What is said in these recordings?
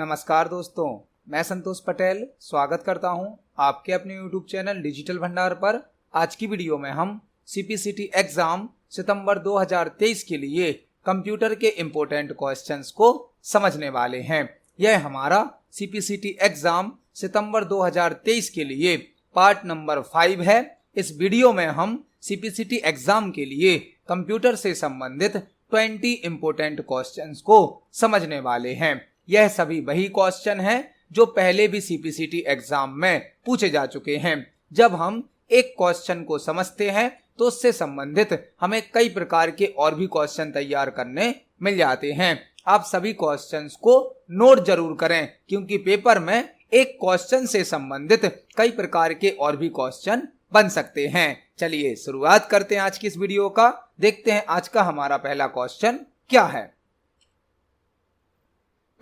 नमस्कार दोस्तों, मैं संतोष पटेल स्वागत करता हूं आपके अपने YouTube चैनल डिजिटल भंडार पर। आज की वीडियो में हम CPCT एग्जाम सितंबर 2023 के लिए कंप्यूटर के इम्पोर्टेंट क्वेश्चंस को समझने वाले हैं। यह हमारा CPCT एग्जाम सितंबर 2023 के लिए पार्ट नंबर 5 है। इस वीडियो में हम CPCT एग्जाम के लिए कंप्यूटर से संबंधित 20 इम्पोर्टेंट क्वेश्चंस को समझने वाले हैं। यह सभी वही क्वेश्चन हैं जो पहले भी CPCT एग्जाम में पूछे जा चुके हैं। जब हम एक क्वेश्चन को समझते हैं तो उससे संबंधित हमें कई प्रकार के और भी क्वेश्चन तैयार करने मिल जाते हैं। आप सभी क्वेश्चंस को नोट जरूर करें, क्योंकि पेपर में एक क्वेश्चन से संबंधित कई प्रकार के और भी क्वेश्चन बन सकते हैं। चलिए शुरुआत करते हैं आज की इस वीडियो का। देखते हैं आज का हमारा पहला क्वेश्चन क्या है।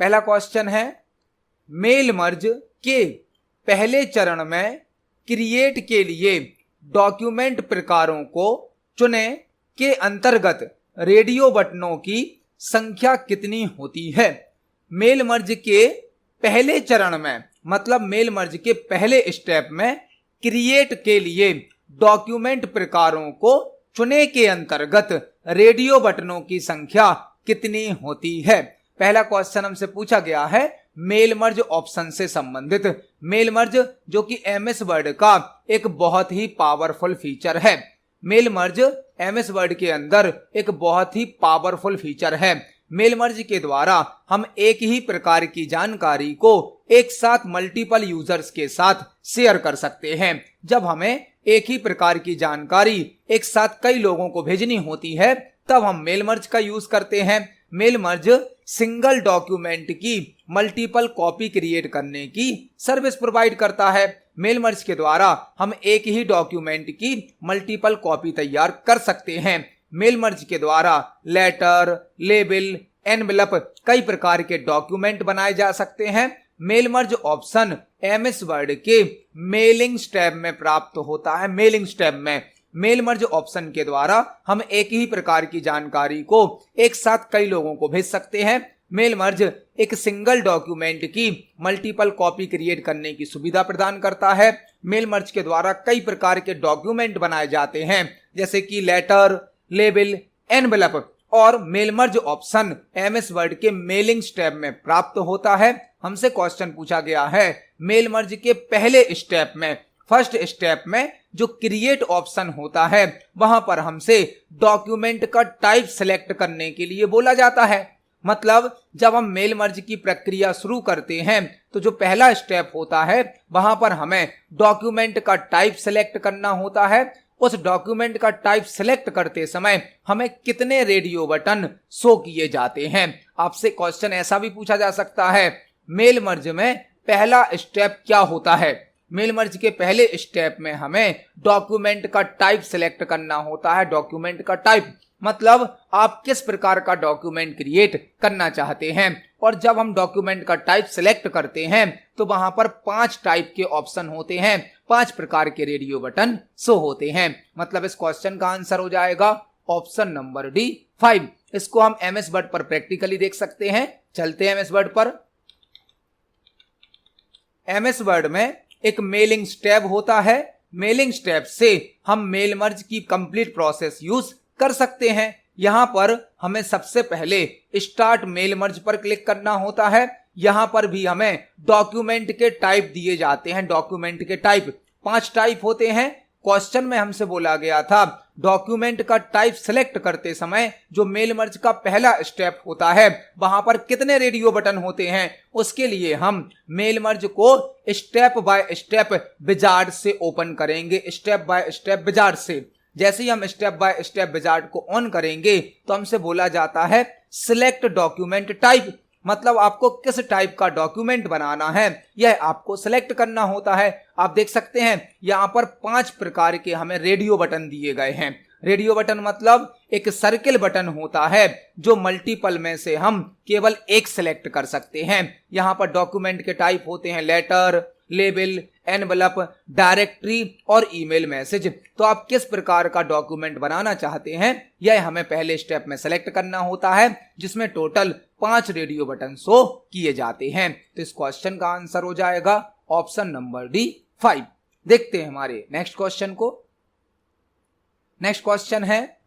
पहला क्वेश्चन है, मेल मर्ज के पहले चरण में क्रिएट के लिए डॉक्यूमेंट प्रकारों को चुने के अंतर्गत रेडियो बटनों की संख्या कितनी होती है। मेल मर्ज के पहले चरण में मतलब मेल मर्ज के पहले स्टेप में क्रिएट के लिए डॉक्यूमेंट प्रकारों को चुने के अंतर्गत रेडियो बटनों की संख्या कितनी होती है। पहला क्वेश्चन हमसे पूछा गया है मेल मर्ज ऑप्शन से संबंधित। मेल मर्ज जो कि MS वर्ड का एक बहुत ही पावरफुल फीचर है। मेल मर्ज MS वर्ड के अंदर एक बहुत ही पावरफुल फीचर है। मेल मर्ज के द्वारा हम एक ही प्रकार की जानकारी को एक साथ मल्टीपल यूजर्स के साथ शेयर कर सकते हैं। जब हमें एक ही प्रकार की जानकारी एक साथ कई लोगों को भेजनी होती है तब हम मेल मर्ज का यूज करते हैं। मेल मर्ज सिंगल डॉक्यूमेंट की मल्टीपल कॉपी क्रिएट करने की सर्विस प्रोवाइड करता है। मेल मर्ज के द्वारा हम एक ही डॉक्यूमेंट की मल्टीपल कॉपी तैयार कर सकते हैं। मेल मर्ज के द्वारा लेटर, लेबल, एनवेलप कई प्रकार के डॉक्यूमेंट बनाए जा सकते हैं। Mail merge option MS Word के मेलिंग स्टेप में प्राप्त होता है। मेलिंग स्टेप में मेल मर्ज ऑप्शन के द्वारा हम एक ही प्रकार की जानकारी को एक साथ कई लोगों को भेज सकते हैं। मेल मर्ज एक सिंगल डॉक्यूमेंट की मल्टीपल कॉपी क्रिएट करने की सुविधा प्रदान करता है। मेल मर्ज के द्वारा कई प्रकार के डॉक्यूमेंट बनाए जाते हैं, जैसे कि लेटर, लेबल, एनवेलप, और mail merge option MS Word के मेलिंग स्टेप में प्राप्त होता है। हमसे क्वेश्चन पूछा गया है मेल मर्ज के पहले स्टेप में, फर्स्ट स्टेप में जो क्रिएट ऑप्शन होता है वहां पर हमसे डॉक्यूमेंट का टाइप सिलेक्ट करने के लिए बोला जाता है। मतलब जब हम मेल मर्ज की प्रक्रिया शुरू करते हैं तो जो पहला स्टेप होता है वहां पर हमें डॉक्यूमेंट का टाइप सिलेक्ट करना होता है। उस डॉक्यूमेंट का टाइप सिलेक्ट करते समय हमें कितने रेडियो बटन शो किए जाते हैं। आपसे क्वेश्चन ऐसा भी पूछा जा सकता है, मेल मर्ज में पहला स्टेप क्या होता है। मेल मर्ज के पहले स्टेप में हमें डॉक्यूमेंट का टाइप सिलेक्ट करना होता है। डॉक्यूमेंट का टाइप मतलब आप किस प्रकार का डॉक्यूमेंट क्रिएट करना चाहते हैं। और जब हम डॉक्यूमेंट का टाइप सिलेक्ट करते हैं तो वहां पर 5 टाइप के ऑप्शन होते हैं, 5 प्रकार के रेडियो बटन शो होते हैं। मतलब इस क्वेश्चन का आंसर हो जाएगा ऑप्शन नंबर D 5। इसको हम MS वर्ड पर प्रैक्टिकली देख सकते हैं। चलते हैं MS वर्ड पर। MS वर्ड में एक मेलिंग स्टेप होता है। मेलिंग स्टेप से हम मेल मर्ज की कंप्लीट प्रोसेस यूज कर सकते हैं। यहां पर हमें सबसे पहले स्टार्ट मेल मर्ज पर क्लिक करना होता है। यहां पर भी हमें डॉक्यूमेंट के टाइप दिए जाते हैं। डॉक्यूमेंट के टाइप 5 टाइप होते हैं। क्वेश्चन में हमसे बोला गया था डॉक्यूमेंट का टाइप सिलेक्ट करते समय जो मेल मर्ज का पहला स्टेप होता है वहां पर कितने रेडियो बटन होते हैं। उसके लिए हम मेल मर्ज को स्टेप बाय स्टेप विजार्ड से ओपन करेंगे। स्टेप बाय स्टेप विजार्ड से जैसे ही हम स्टेप बाय स्टेप विजार्ड को ऑन करेंगे तो हमसे बोला जाता है सिलेक्ट डॉक्यूमेंट टाइप। मतलब आपको किस टाइप का डॉक्यूमेंट बनाना है यह आपको सिलेक्ट करना होता है। आप देख सकते हैं यहाँ पर 5 प्रकार के हमें रेडियो बटन दिए गए हैं। रेडियो बटन मतलब एक सर्किल बटन होता है जो मल्टीपल में से हम केवल एक सिलेक्ट कर सकते हैं। यहाँ पर डॉक्यूमेंट के टाइप होते हैं लेटर, लेबल, एनवलप, डायरेक्टरी और ईमेल मैसेज। तो आप किस प्रकार का डॉक्यूमेंट बनाना चाहते हैं यह हमें पहले स्टेप में सेलेक्ट करना होता है, जिसमें टोटल 5 रेडियो बटन शो किए जाते हैं। तो इस क्वेश्चन का आंसर हो जाएगा ऑप्शन नंबर डी 5। देखते हैं हमारे नेक्स्ट क्वेश्चन को। नेक्स्ट क्वेश्चन है,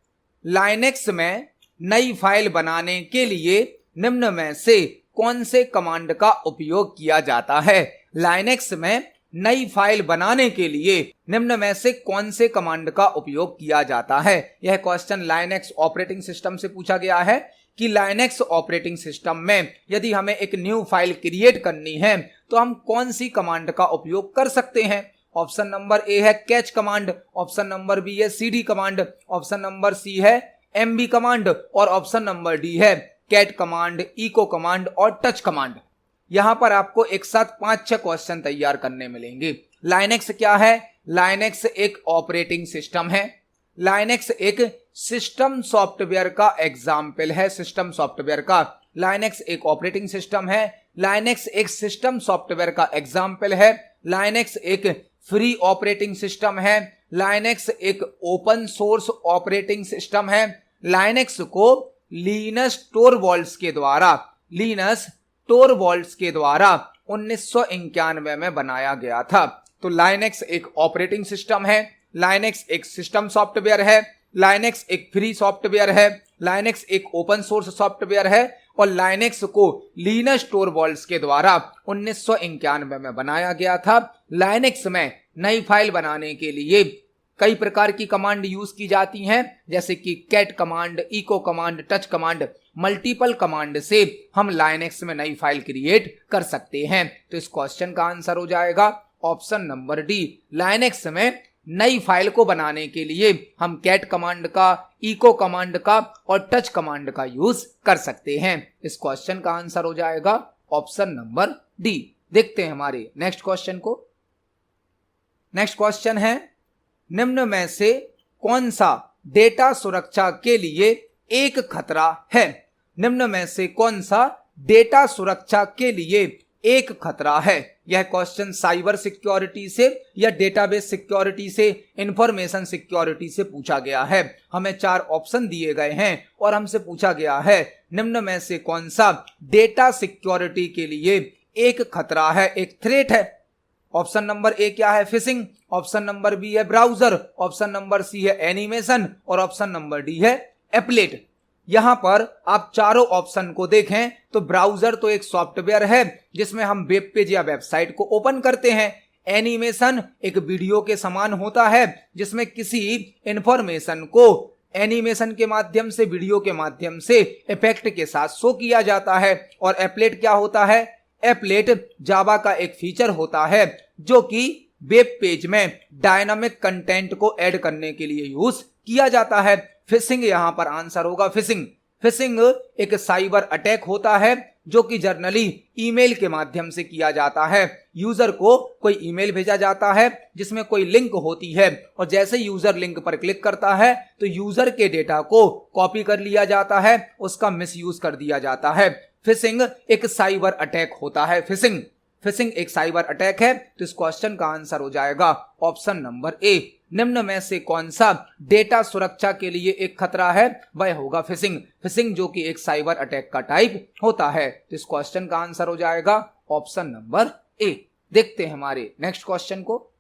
लाइनेक्स में नई फाइल बनाने के लिए निम्न में से कौन से कमांड का उपयोग किया जाता है? लाइनेक्स में नई फाइल बनाने के लिए निम्न में से कौन से कमांड का उपयोग किया जाता है? यह क्वेश्चन लाइनेक्स ऑपरेटिंग सिस्टम से पूछा गया है कि लाइनेक्स ऑपरेटिंग सिस्टम में यदि हमें एक न्यू फाइल क्रिएट करनी है तो हम कौन सी कमांड का उपयोग कर सकते हैं। ऑप्शन नंबर ए है catch command, option number B है cd command, option number C है mb कमांड और ऑप्शन नंबर डी है कैट कमांड, इको कमांड और टच कमांड। यहां पर आपको एक साथ 5-6 क्वेश्चन तैयार करने मिलेंगे। लाइनेक्स क्या है? लाइनेक्स एक ऑपरेटिंग सिस्टम है। लाइनेक्स एक सिस्टम सॉफ्टवेयर का एग्जाम्पल है, सिस्टम सॉफ्टवेयर का। लाइनेक्स एक ऑपरेटिंग सिस्टम है, लाइनेक्स एक सिस्टम सॉफ्टवेयर का एग्जाम्पल है, लाइनेक्स एक फ्री ऑपरेटिंग सिस्टम है, लाइनेक्स एक ओपन सोर्स ऑपरेटिंग सिस्टम है। लाइनेक्स को लिनस टोरवाल्ड्स के द्वारा 1991 में बनाया गया था। तो लाइनेक्स एक ऑपरेटिंग सिस्टम है, लाइनेक्स एक सिस्टम सॉफ्टवेयर है, लाइनेक्स एक फ्री सॉफ्टवेयर है, लाइनेक्स एक ओपन सोर्स सॉफ्टवेयर है और लाइनेक्स को लिनस टोरवाल्ड्स के द्वारा 1991 में बनाया गया था। लाइनेक्स में नई फाइल बनाने के लिए कई प्रकार की कमांड यूज की जाती हैं, जैसे कि cat command, echo command, touch command. Multiple command से हम लाइनेक्स में नई फाइल क्रिएट कर सकते हैं। तो इस क्वेश्चन का आंसर हो जाएगा ऑप्शन नंबर डी। लाइनेक्स में नई फाइल को बनाने के लिए हम कैट कमांड का, इको कमांड का और टच कमांड का यूज कर सकते हैं। इस क्वेश्चन का आंसर हो जाएगा ऑप्शन नंबर डी। देखते हैं हमारे नेक्स्ट क्वेश्चन को। नेक्स्ट क्वेश्चन है, निम्न में से कौन सा डेटा सुरक्षा के लिए एक खतरा है? निम्न में से कौन सा डेटा सुरक्षा के लिए एक खतरा है? यह क्वेश्चन साइबर सिक्योरिटी से या डेटाबेस सिक्योरिटी से, इंफॉर्मेशन सिक्योरिटी से पूछा गया है। हमें 4 ऑप्शन दिए गए हैं और हमसे पूछा गया है निम्न में से कौन सा डेटा सिक्योरिटी के लिए एक खतरा है, एक थ्रेट है। ऑप्शन नंबर ए क्या है? फिशिंग, ऑप्शन नंबर बी है ब्राउजर, ऑप्शन नंबर सी है एनिमेशन और ऑप्शन नंबर डी है एप्लेट। यहां पर आप चारों ऑप्शन को देखें तो ब्राउजर तो एक सॉफ्टवेयर है जिसमें हम वेब पेज या वेबसाइट को ओपन करते हैं। एनिमेशन एक वीडियो के समान होता है जिसमें किसी इंफॉर्मेशन को एनिमेशन के माध्यम से, वीडियो के माध्यम से इफेक्ट के साथ शो किया जाता है। और एप्लेट क्या होता है? एप्लेट जावा का एक फीचर होता है जो कि वेब पेज में डायनामिक कंटेंट को ऐड करने के लिए यूज किया जाता है। फिशिंग यहां पर आंसर होगा फिशिंग। फिशिंग एक साइबर अटैक होता है जो कि जर्नली ईमेल के माध्यम से किया जाता है। यूजर को कोई ईमेल भेजा जाता है जिसमें कोई लिंक होती है और जैसे यूजर लिंक पर क्लिक करता है तो यूजर के डेटा को कॉपी कर लिया जाता है, उसका मिसयूज कर दिया जाता है। फिशिंग एक साइबर अटैक होता है। फिशिंग एक साइबर अटैक है। तो इस क्वेश्चन का आंसर हो जाएगा ऑप्शन नंबर ए। निम्न में से कौन सा डेटा सुरक्षा के लिए एक खतरा है? वह होगा फिशिंग जो कि एक साइबर अटैक का टाइप होता है। तो इस क्वेश्चन का आंसर हो जाएगा ऑप्शन नंबर ए। देखते हैं हमारे नेक्स्ट क्वेश्चन को।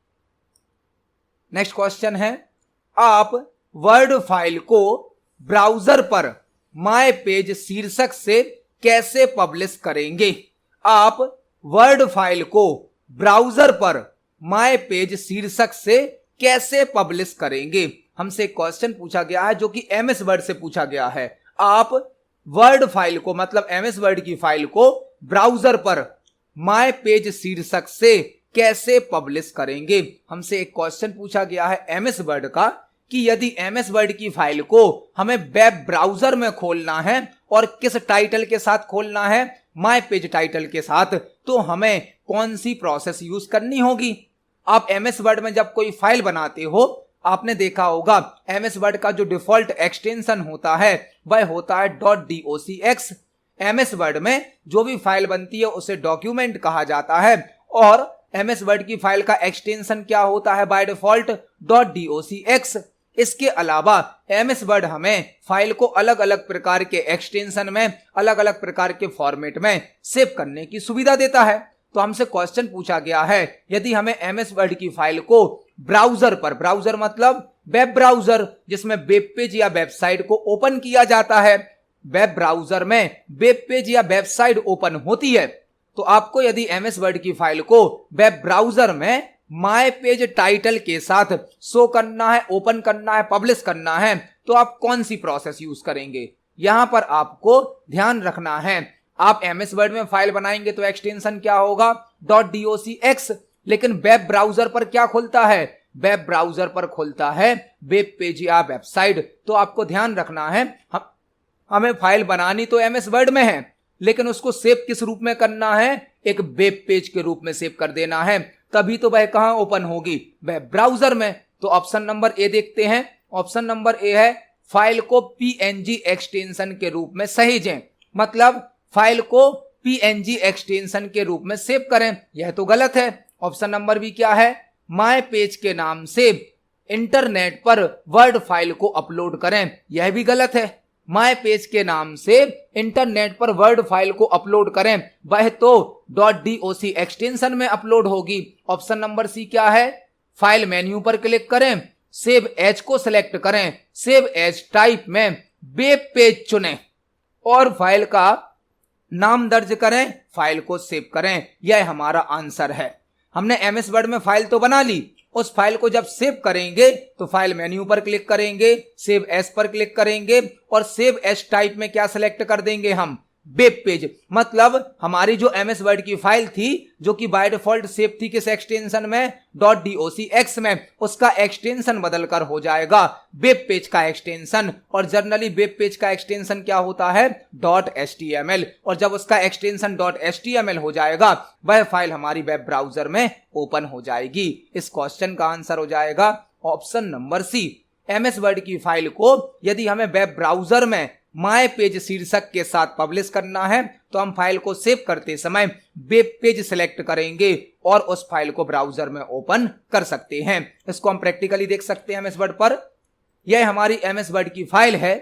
नेक्स्ट क्वेश्चन है, आप वर्ड फाइल को ब्राउजर पर माय पेज शीर्षक से कैसे पब्लिश करेंगे? आप वर्ड फाइल को ब्राउजर पर माय पेज शीर्षक से कैसे पब्लिश करेंगे? हमसे क्वेश्चन पूछा गया है जो कि एमएस वर्ड से पूछा गया है। आप वर्ड फाइल को, मतलब एमएस वर्ड की फाइल को ब्राउजर पर माय पेज शीर्षक से कैसे पब्लिश करेंगे? हमसे एक क्वेश्चन पूछा गया है एमएस वर्ड का कि यदि एमएस वर्ड की फाइल को हमें वेब ब्राउजर में खोलना है और किस टाइटल के साथ खोलना है? माय पेज टाइटल के साथ, तो हमें कौन सी प्रोसेस यूज करनी होगी? आप एमएस वर्ड में जब कोई फाइल बनाते हो, आपने देखा होगा एमएस वर्ड का जो डिफॉल्ट एक्सटेंशन होता है वह होता है .docx। एमएस वर्ड में जो भी फाइल बनती है उसे डॉक्यूमेंट कहा जाता है और एमएस वर्ड की फाइल का एक्सटेंशन क्या होता है बाय डिफॉल्ट, .docx। इसके अलावा एमएस वर्ड हमें फाइल को अलग अलग प्रकार के एक्सटेंशन में, अलग अलग प्रकार के फॉर्मेट में सेव करने की सुविधा देता है। तो हमसे क्वेश्चन पूछा गया है, यदि हमें एमएस वर्ड की फाइल को ब्राउजर पर, ब्राउजर मतलब वेब ब्राउजर जिसमें वेब पेज या वेबसाइट को ओपन किया जाता है, वेब ब्राउजर में वेब पेज या वेबसाइट ओपन होती है, तो आपको यदि एमएस वर्ड की फाइल को वेब ब्राउजर में माय पेज टाइटल के साथ शो करना है, ओपन करना है, पब्लिश करना है, तो आप कौन सी प्रोसेस यूज करेंगे? यहां पर आपको ध्यान रखना है, आप एमएस वर्ड में फाइल बनाएंगे तो एक्सटेंशन क्या होगा, .docx। लेकिन वेब ब्राउजर पर क्या खुलता है? वेब ब्राउजर पर खुलता है वेब पेज या वेबसाइट। तो आपको ध्यान रखना है, हमें फाइल बनानी तो एमएस वर्ड में है, लेकिन उसको सेव किस रूप में करना है? एक वेब पेज के रूप में सेव कर देना है, तभी तो वह कहां ओपन होगी? वेब ब्राउजर में। तो ऑप्शन नंबर ए देखते हैं। ऑप्शन नंबर ए है फाइल को पीएनजी एक्सटेंशन के रूप में सहेजें, मतलब फाइल को पीएनजी एक्सटेंशन के रूप में सेव करें। यह तो गलत है। ऑप्शन नंबर बी क्या है? माय पेज के नाम से इंटरनेट पर वर्ड फाइल को अपलोड करें। यह भी गलत है। माय पेज के नाम से इंटरनेट पर वर्ड फाइल को अपलोड करें, वह तो .doc एक्सटेंशन में अपलोड होगी। ऑप्शन नंबर सी क्या है? फाइल मेन्यू पर क्लिक करें, सेव एज को सिलेक्ट करें, सेव एज टाइप में वेब पेज चुनें और फाइल का नाम दर्ज करें, फाइल को सेव करें। यह हमारा आंसर है। हमने एमएस वर्ड में फाइल तो बना ली, उस फाइल को जब सेव करेंगे तो फाइल मेन्यू पर क्लिक करेंगे, सेव एज पर क्लिक करेंगे और सेव एज टाइप में क्या सिलेक्ट कर देंगे हम? Web page. मतलब हमारी जो एमएस वर्ड की फाइल थी जो कि बाय डिफॉल्ट सेव थी किस एक्सटेंशन में? .docx में, उसका एक्सटेंशन बदलकर हो जाएगा वेब पेज का एक्सटेंशन। और जनरली वेब पेज का एक्सटेंशन क्या होता है? .html। और जब उसका एक्सटेंशन .html हो जाएगा वह फाइल हमारी वेब ब्राउजर में ओपन हो जाएगी। इस क्वेश्चन का आंसर हो जाएगा option number C. MS Word की फाइल को यदि हमें वेब ब्राउजर में माय पेज शीर्षक के साथ पब्लिश करना है तो हम फाइल को सेव करते समय वेब पेज सिलेक्ट करेंगे और उस फाइल को ब्राउजर में ओपन कर सकते हैं। इसको हम प्रैक्टिकली देख सकते हैं एमएस वर्ड पर। यह हमारी एमएस वर्ड की फाइल है।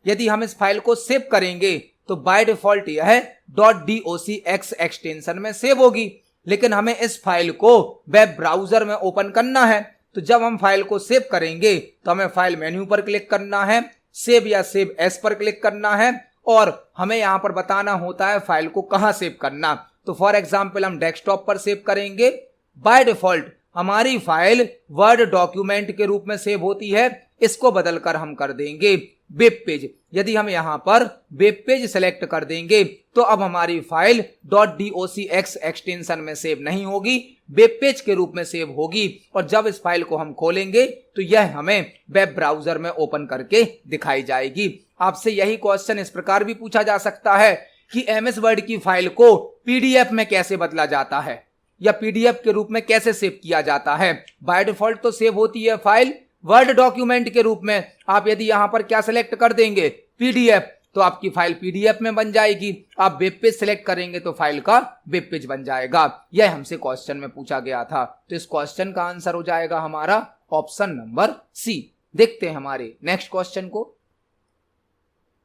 यदि हम इस फाइल को सेव करेंगे तो बाय डिफॉल्ट यह .docx एक्सटेंशन में सेव होगी, लेकिन हमें इस फाइल को वेब ब्राउजर में ओपन करना है। तो जब हम फाइल को सेव करेंगे तो हमें फाइल मेन्यू पर क्लिक करना है, सेव या सेव एस पर क्लिक करना है और हमें यहां पर बताना होता है फाइल को कहां सेव करना। तो फॉर एग्जांपल हम डेस्कटॉप पर सेव करेंगे। बाय डिफॉल्ट हमारी फाइल वर्ड डॉक्यूमेंट के रूप में सेव होती है, इसको बदलकर हम कर देंगे वेब पेज। यदि हम यहां पर वेब पेज सेलेक्ट कर देंगे तो अब हमारी फाइल .docx एक्सटेंशन में सेव नहीं होगी, वेब पेज के रूप में सेव होगी। और जब इस फाइल को हम खोलेंगे तो यह हमें वेब ब्राउजर में ओपन करके दिखाई जाएगी। आपसे यही क्वेश्चन इस प्रकार भी पूछा जा सकता है कि एमएस वर्ड की फाइल को पीडीएफ में कैसे बदला जाता है या पीडीएफ के रूप में कैसे सेव किया जाता है। बाय डिफॉल्ट तो सेव होती है फाइल वर्ड डॉक्यूमेंट के रूप में। आप यदि यहां पर क्या सिलेक्ट कर देंगे? पीडीएफ, तो आपकी फाइल पीडीएफ में बन जाएगी। आप वेब पेज सिलेक्ट करेंगे तो फाइल का वेब पेज बन जाएगा। यह हमसे क्वेश्चन में पूछा गया था। तो इस क्वेश्चन का आंसर हो जाएगा हमारा ऑप्शन नंबर सी। देखते हैं हमारे नेक्स्ट क्वेश्चन को।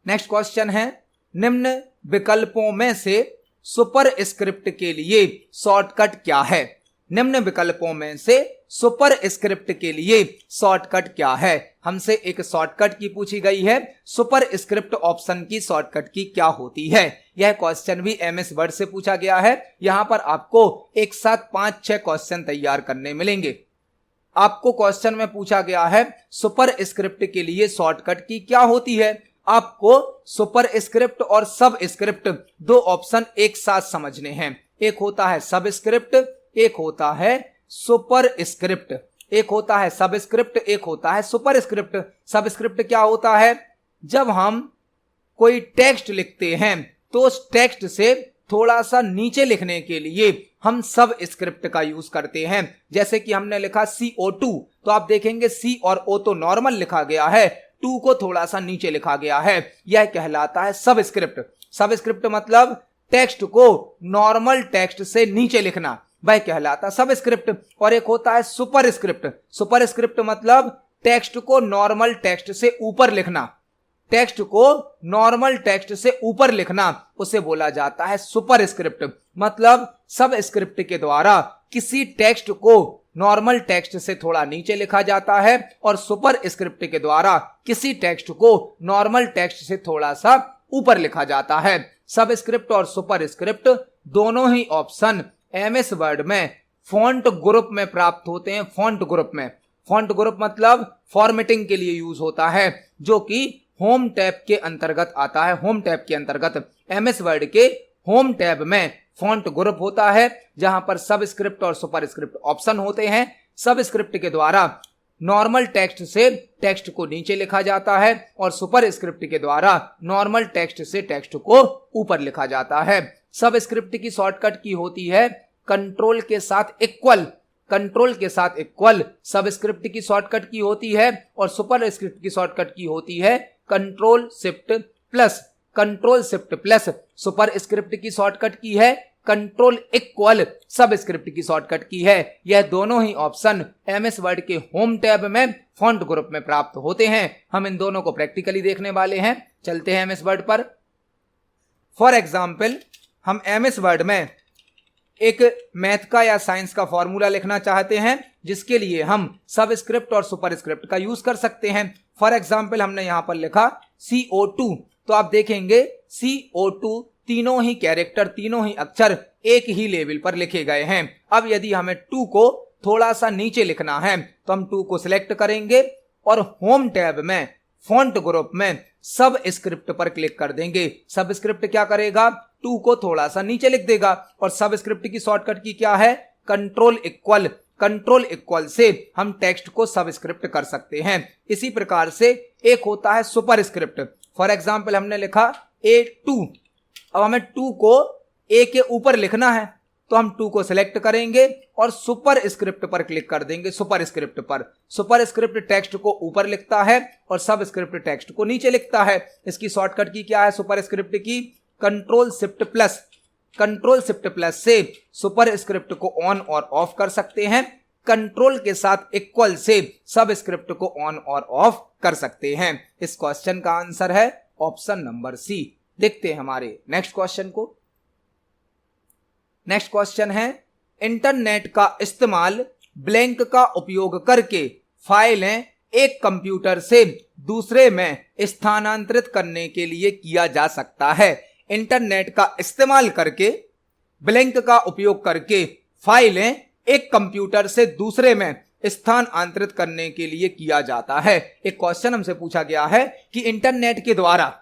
नेक्स्ट क्वेश्चन है, निम्न विकल्पों में से सुपर स्क्रिप्ट के लिए शॉर्टकट क्या है? निम्न विकल्पों में से सुपर स्क्रिप्ट के लिए शॉर्टकट क्या है? हमसे एक शॉर्टकट की पूछी गई है। सुपर स्क्रिप्ट ऑप्शन की शॉर्टकट की क्या होती है? यह क्वेश्चन भी एमएस वर्ड से पूछा गया है। यहां पर आपको एक साथ 5-6 क्वेश्चन तैयार करने मिलेंगे। आपको क्वेश्चन में पूछा गया है सुपर स्क्रिप्ट के लिए शॉर्टकट की क्या होती है। आपको सुपर स्क्रिप्ट और सब स्क्रिप्ट दो ऑप्शन एक साथ समझने हैं। एक होता है सब स्क्रिप्ट, एक होता है सुपर स्क्रिप्ट। एक होता है सब स्क्रिप्ट, एक होता है सुपर स्क्रिप्ट। सब स्क्रिप्ट क्या होता है? जब हम कोई टेक्स्ट लिखते हैं तो उस टेक्स्ट से थोड़ा सा नीचे लिखने के लिए हम सब स्क्रिप्ट का यूज करते हैं। जैसे कि हमने लिखा CO2, तो आप देखेंगे C और O तो नॉर्मल लिखा गया है, 2 को थोड़ा सा नीचे लिखा गया है। यह कहलाता है सब स्क्रिप्ट। सब स्क्रिप्ट मतलब टेक्स्ट को नॉर्मल टेक्स्ट से नीचे लिखना। वह कहलाता सबस्क्रिप्ट। और एक होता है सुपरस्क्रिप्ट। सुपरस्क्रिप्ट मतलब टेक्स्ट को नॉर्मल टेक्स्ट से ऊपर लिखना, टेक्स्ट को नॉर्मल टेक्स्ट से ऊपर लिखना, उसे बोला जाता है सुपरस्क्रिप्ट। मतलब सबस्क्रिप्ट के द्वारा किसी टेक्स्ट को नॉर्मल टेक्स्ट से थोड़ा नीचे लिखा जाता है और सुपरस्क्रिप्ट के द्वारा किसी टेक्स्ट को नॉर्मल टेक्स्ट से थोड़ा सा ऊपर लिखा जाता है। सबस्क्रिप्ट और सुपरस्क्रिप्ट दोनों ही ऑप्शन एमएस वर्ड में फॉन्ट ग्रुप में प्राप्त होते हैं। फॉन्ट ग्रुप में, फॉन्ट ग्रुप मतलब फॉर्मेटिंग के लिए यूज होता है, जो कि होम टैब के अंतर्गत आता है। होम टैब के अंतर्गत एमएस वर्ड के होम टैब में फॉन्ट ग्रुप होता है, जहां पर सबस्क्रिप्ट और सुपरस्क्रिप्ट ऑप्शन होते हैं। सबस्क्रिप्ट के द्वारा नॉर्मल टेक्स्ट से टेक्स्ट को नीचे लिखा जाता है और सुपरस्क्रिप्ट के द्वारा नॉर्मल टेक्स्ट से टेक्स्ट को ऊपर लिखा जाता है। सबस्क्रिप्ट की शॉर्टकट की होती है कंट्रोल के साथ इक्वल, कंट्रोल के साथ इक्वल सबस्क्रिप्ट की शॉर्टकट की होती है और सुपरस्क्रिप्ट की शॉर्टकट की होती है control shift plus. Control shift plus superscript की शॉर्टकट की है कंट्रोल इक्वल सबस्क्रिप्ट की शॉर्टकट की है। यह दोनों ही ऑप्शन एमएस वर्ड के होम टैब में फॉन्ट ग्रुप में प्राप्त होते हैं। हम इन दोनों को प्रैक्टिकली देखने वाले हैं। चलते हैं एमएस वर्ड पर। फॉर एग्जाम्पल, हम एमएस वर्ड में एक मैथ का या साइंस का फॉर्मूला लिखना चाहते हैं, जिसके लिए हम सबस्क्रिप्ट और सुपरस्क्रिप्ट का यूज कर सकते हैं। फॉर एग्जाम्पल, हमने यहां पर लिखा CO2, तो आप देखेंगे CO2 तीनों ही कैरेक्टर, तीनों ही अक्षर एक ही लेवल पर लिखे गए हैं। अब यदि हमें 2 को थोड़ा सा नीचे लिखना है तो हम 2 को सिलेक्ट करेंगे और होम टैब में फॉन्ट ग्रुप में सब स्क्रिप्ट पर क्लिक कर देंगे। सब स्क्रिप्ट क्या करेगा, 2 को थोड़ा सा नीचे लिख देगा और सब स्क्रिप्ट की शॉर्टकट की क्या है, कंट्रोल इक्वल। कंट्रोल इक्वल से हम टेक्स्ट को सबस्क्रिप्ट कर सकते हैं। इसी प्रकार से एक होता है सुपरस्क्रिप्ट। फॉर एग्जाम्पल, हमने लिखा A2, अब हमें 2 को A के ऊपर लिखना है तो हम 2 को सिलेक्ट करेंगे और सुपरस्क्रिप्ट पर क्लिक कर देंगे। सुपरस्क्रिप्ट पर, सुपरस्क्रिप्ट टेक्स्ट को ऊपर लिखता है और सबस्क्रिप्ट टेक्स्ट को नीचे लिखता है। इसकी शॉर्टकट की क्या है सुपरस्क्रिप्ट की, control shift plus. Control shift plus से सुपरस्क्रिप्ट को ऑन और ऑफ कर सकते हैं। कंट्रोल के साथ इक्वल से सबस्क्रिप्ट को ऑन और ऑफ कर सकते हैं। इस क्वेश्चन का आंसर है ऑप्शन नंबर सी। देखते हैं हमारे नेक्स्ट क्वेश्चन को। नेक्स्ट क्वेश्चन है, इंटरनेट का इस्तेमाल ब्लैंक का उपयोग करके फाइलें एक कंप्यूटर से दूसरे में स्थानांतरित करने के लिए किया जा सकता है। इंटरनेट का इस्तेमाल करके, ब्लैंक का उपयोग करके फाइलें एक कंप्यूटर से दूसरे में स्थानांतरित करने के लिए किया जाता है। एक क्वेश्चन हमसे पूछा गया है कि इंटरनेट के द्वारा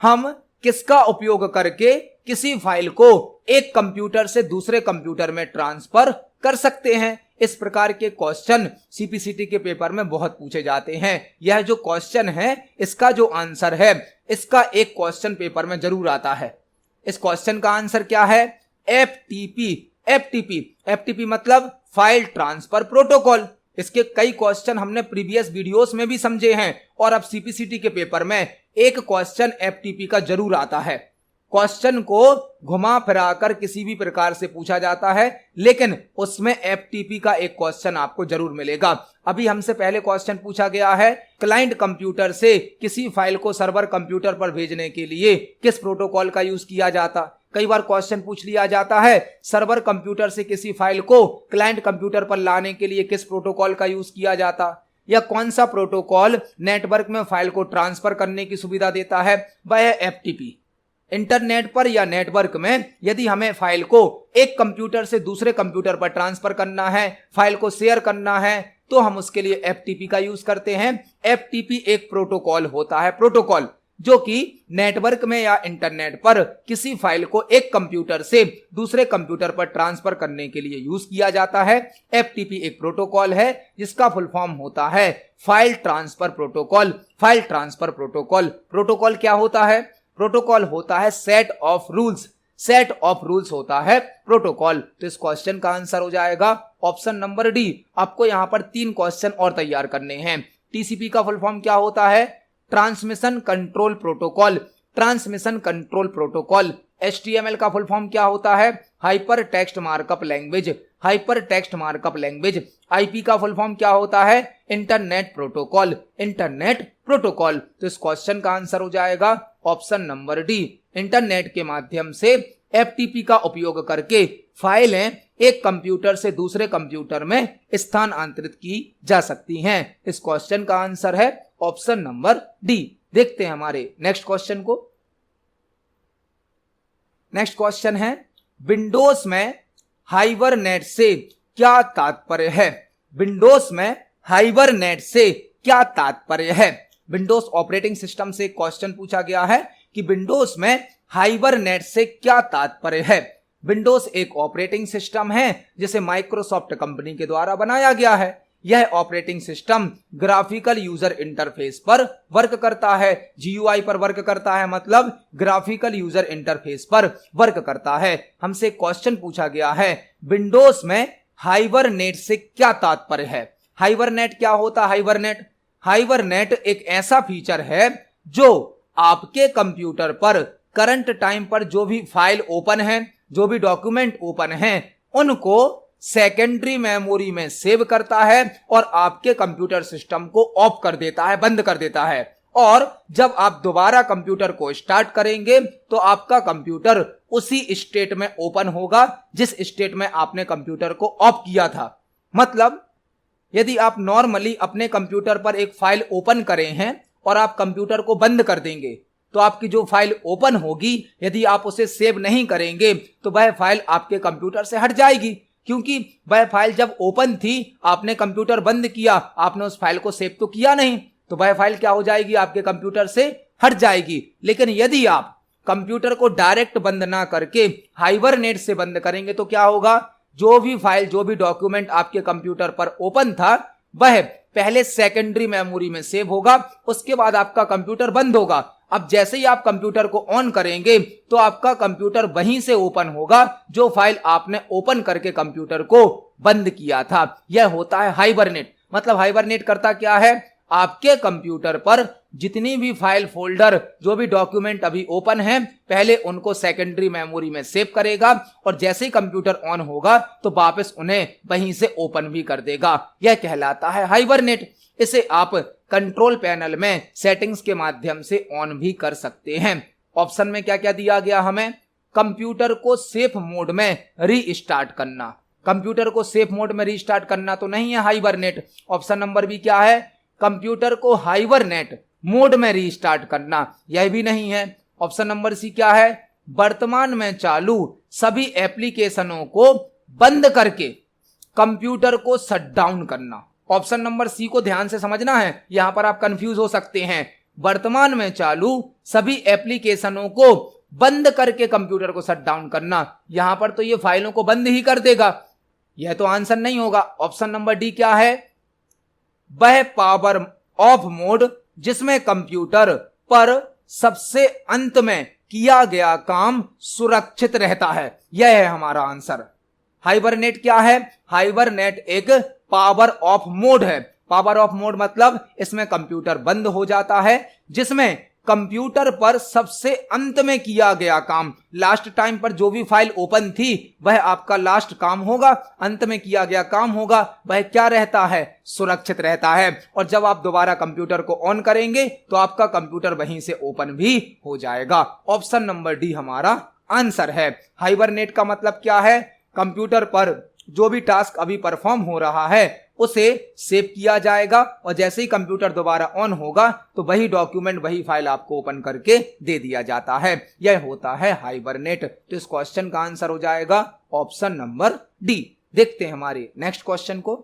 हम किसका उपयोग करके किसी फाइल को एक कंप्यूटर से दूसरे कंप्यूटर में ट्रांसफर कर सकते हैं। इस प्रकार के क्वेश्चन सीपीसीटी के पेपर में बहुत पूछे जाते हैं। यह जो क्वेश्चन है, इसका जो आंसर है, इसका एक क्वेश्चन पेपर में जरूर आता है। इस क्वेश्चन का आंसर क्या है, FTP। FTP मतलब फाइल ट्रांसफर प्रोटोकॉल। इसके कई क्वेश्चन हमने प्रीवियस वीडियोस में भी समझे हैं और अब सीपीसीटी के पेपर में एक क्वेश्चन FTP का जरूर आता है। क्वेश्चन को घुमा फिरा कर किसी भी प्रकार से पूछा जाता है, लेकिन उसमें FTP का एक क्वेश्चन आपको जरूर मिलेगा। अभी हमसे पहले क्वेश्चन पूछा गया है, क्लाइंट कंप्यूटर से किसी फाइल को सर्वर कंप्यूटर पर भेजने के लिए किस प्रोटोकॉल का यूज किया जाता। कई बार क्वेश्चन पूछ लिया जाता है, सर्वर कंप्यूटर से किसी फाइल को क्लाइंट कंप्यूटर पर लाने के लिए किस प्रोटोकॉल का यूज किया जाता, या कौन सा प्रोटोकॉल नेटवर्क में फाइल को ट्रांसफर करने की सुविधा देता है, वह है FTP। इंटरनेट पर या नेटवर्क में यदि हमें फाइल को एक कंप्यूटर से दूसरे कंप्यूटर पर ट्रांसफर करना है, फाइल को शेयर करना है, तो हम उसके लिए FTP का यूज करते हैं। FTP एक प्रोटोकॉल होता है, प्रोटोकॉल जो कि नेटवर्क में या इंटरनेट पर किसी फाइल को एक कंप्यूटर से दूसरे कंप्यूटर पर ट्रांसफर करने के लिए यूज किया जाता है। FTP एक प्रोटोकॉल है जिसका फुल फॉर्म होता है file transfer protocol. File transfer protocol, protocol क्या होता है, प्रोटोकॉल होता है set of rules. Set of rules होता है प्रोटोकॉल। तो इस क्वेश्चन का आंसर हो जाएगा ऑप्शन नंबर डी। आपको यहां पर 3 क्वेश्चन और तैयार करने हैं। TCP का फुल फॉर्म क्या होता है, transmission control protocol. Transmission control protocol. HTML का फुल फॉर्म क्या होता है, hyper text markup language. Hyper text markup language. IP का फुल फॉर्म क्या होता है? Internet protocol. Internet protocol. तो इस क्वेश्चन का आंसर हो जाएगा ऑप्शन नंबर डी। इंटरनेट के माध्यम से एफटीपी का उपयोग करके फाइलें एक कंप्यूटर से दूसरे कंप्यूटर में स्थानांतरित की जा सकती हैं। इस क्वेश्चन का आंसर है ऑप्शन नंबर डी। देखते हैं हमारे नेक्स्ट क्वेश्चन को। नेक्स्ट क्वेश्चन है, विंडोज में हाइबरनेट से क्या तात्पर्य है? विंडोज में हाइबरनेट से क्या तात्पर्य है? विंडोज ऑपरेटिंग सिस्टम से क्वेश्चन पूछा गया है कि विंडोज में हाइबरनेट से क्या तात्पर्य है। विंडोज एक ऑपरेटिंग सिस्टम है जिसे माइक्रोसॉफ्ट कंपनी के द्वारा बनाया गया है। यह operating system graphical user interface पर वर्क करता है। जीयूआई पर वर्क करता है, मतलब ग्राफिकल यूजर इंटरफेस पर वर्क करता है। हमसे क्वेश्चन पूछा गया है विंडोज में हाइबरनेट से क्या तात्पर्य है। हाइबरनेट क्या होता है? हाइबरनेट एक ऐसा फीचर है जो आपके कंप्यूटर पर करंट टाइम पर जो भी फाइल ओपन है, जो भी डॉक्यूमेंट ओपन है, उनको सेकेंडरी मेमोरी में सेव करता है और आपके कंप्यूटर सिस्टम को ऑफ कर देता है, बंद कर देता है। और जब आप दोबारा कंप्यूटर को स्टार्ट करेंगे तो आपका कंप्यूटर उसी स्टेट में ओपन होगा जिस स्टेट में आपने कंप्यूटर को ऑफ किया था। मतलब यदि आप नॉर्मली अपने कंप्यूटर पर एक फाइल ओपन करें हैं और आप कंप्यूटर को बंद कर देंगे तो आपकी जो फाइल ओपन होगी, यदि आप उसे सेव नहीं करेंगे तो वह फाइल आपके कंप्यूटर से हट जाएगी, क्योंकि वह फाइल जब ओपन थी, आपने कंप्यूटर बंद किया, आपने उस फाइल को सेव तो किया नहीं, तो वह फाइल क्या हो जाएगी? आपके कंप्यूटर से हट जाएगी। लेकिन यदि आप कंप्यूटर को डायरेक्ट बंद ना करके हाइबरनेट से बंद करेंगे तो क्या होगा? जो भी फाइल, जो भी डॉक्यूमेंट आपके कंप्यूटर पर ओपन था, वह पहले सेकेंडरी मेमोरी में सेव होगा, उसके बाद आपका कंप्यूटर बंद होगा। अब जैसे ही आप कंप्यूटर को ऑन करेंगे तो आपका कंप्यूटर वहीं से ओपन होगा जो फाइल आपने ओपन करके कंप्यूटर को बंद किया था। यह होता है हाइबरनेट। मतलब हाइबरनेट करता क्या है? आपके कंप्यूटर पर जितनी भी फाइल, फोल्डर, जो भी डॉक्यूमेंट अभी ओपन है, पहले उनको सेकेंडरी मेमोरी में सेव करेगा और जैसे ही कंप्यूटर ऑन होगा तो वापस उन्हें वहीं से ओपन भी कर देगा। यह कहलाता है हाइबरनेट। इसे आप कंट्रोल पैनल में सेटिंग्स के माध्यम से ऑन भी कर सकते हैं। ऑप्शन में क्या क्या दिया गया हमें? कंप्यूटर को सेफ मोड में रीस्टार्ट करना। कंप्यूटर को सेफ मोड में रीस्टार्ट करना तो नहीं है हाइबरनेट। ऑप्शन नंबर बी क्या है? कंप्यूटर को हाइबरनेट मोड में रीस्टार्ट करना, यह भी नहीं है। ऑप्शन नंबर सी क्या है? वर्तमान में चालू सभी एप्लीकेशनों को बंद करके कंप्यूटर को शट डाउन करना। ऑप्शन नंबर सी को ध्यान से समझना है, यहां पर आप कंफ्यूज हो सकते हैं। वर्तमान में चालू सभी एप्लीकेशनों को बंद करके कंप्यूटर को शट डाउन करना, यहां पर तो ये फाइलों को बंद ही कर देगा, यह तो आंसर नहीं होगा। ऑप्शन नंबर डी क्या है? वह पावर ऑफ मोड जिसमें कंप्यूटर पर सबसे अंत में किया गया काम सुरक्षित रहता है, यह है हमारा आंसर। हाइबरनेट क्या है? हाइबरनेट एक पावर ऑफ मोड है। पावर ऑफ मोड मतलब इसमें कंप्यूटर बंद हो जाता है, जिसमें कंप्यूटर पर सबसे अंत में किया गया काम, लास्ट टाइम पर जो भी फाइल ओपन थी वह आपका लास्ट काम होगा, अंत में किया गया काम होगा, वह क्या रहता है? सुरक्षित रहता है। और जब आप दोबारा कंप्यूटर को ऑन करेंगे तो आपका कंप्यूटर वहीं से ओपन भी हो जाएगा। ऑप्शन नंबर डी हमारा आंसर है। हाइबरनेट का मतलब क्या है? कंप्यूटर पर जो भी टास्क अभी परफॉर्म हो रहा है उसे सेव किया जाएगा और जैसे ही कंप्यूटर दोबारा ऑन होगा तो वही डॉक्यूमेंट, वही फाइल आपको ओपन करके दे दिया जाता है। यह होता है हाइबरनेट। तो इस क्वेश्चन का आंसर हो जाएगा ऑप्शन नंबर डी। देखते हैं हमारे नेक्स्ट क्वेश्चन को।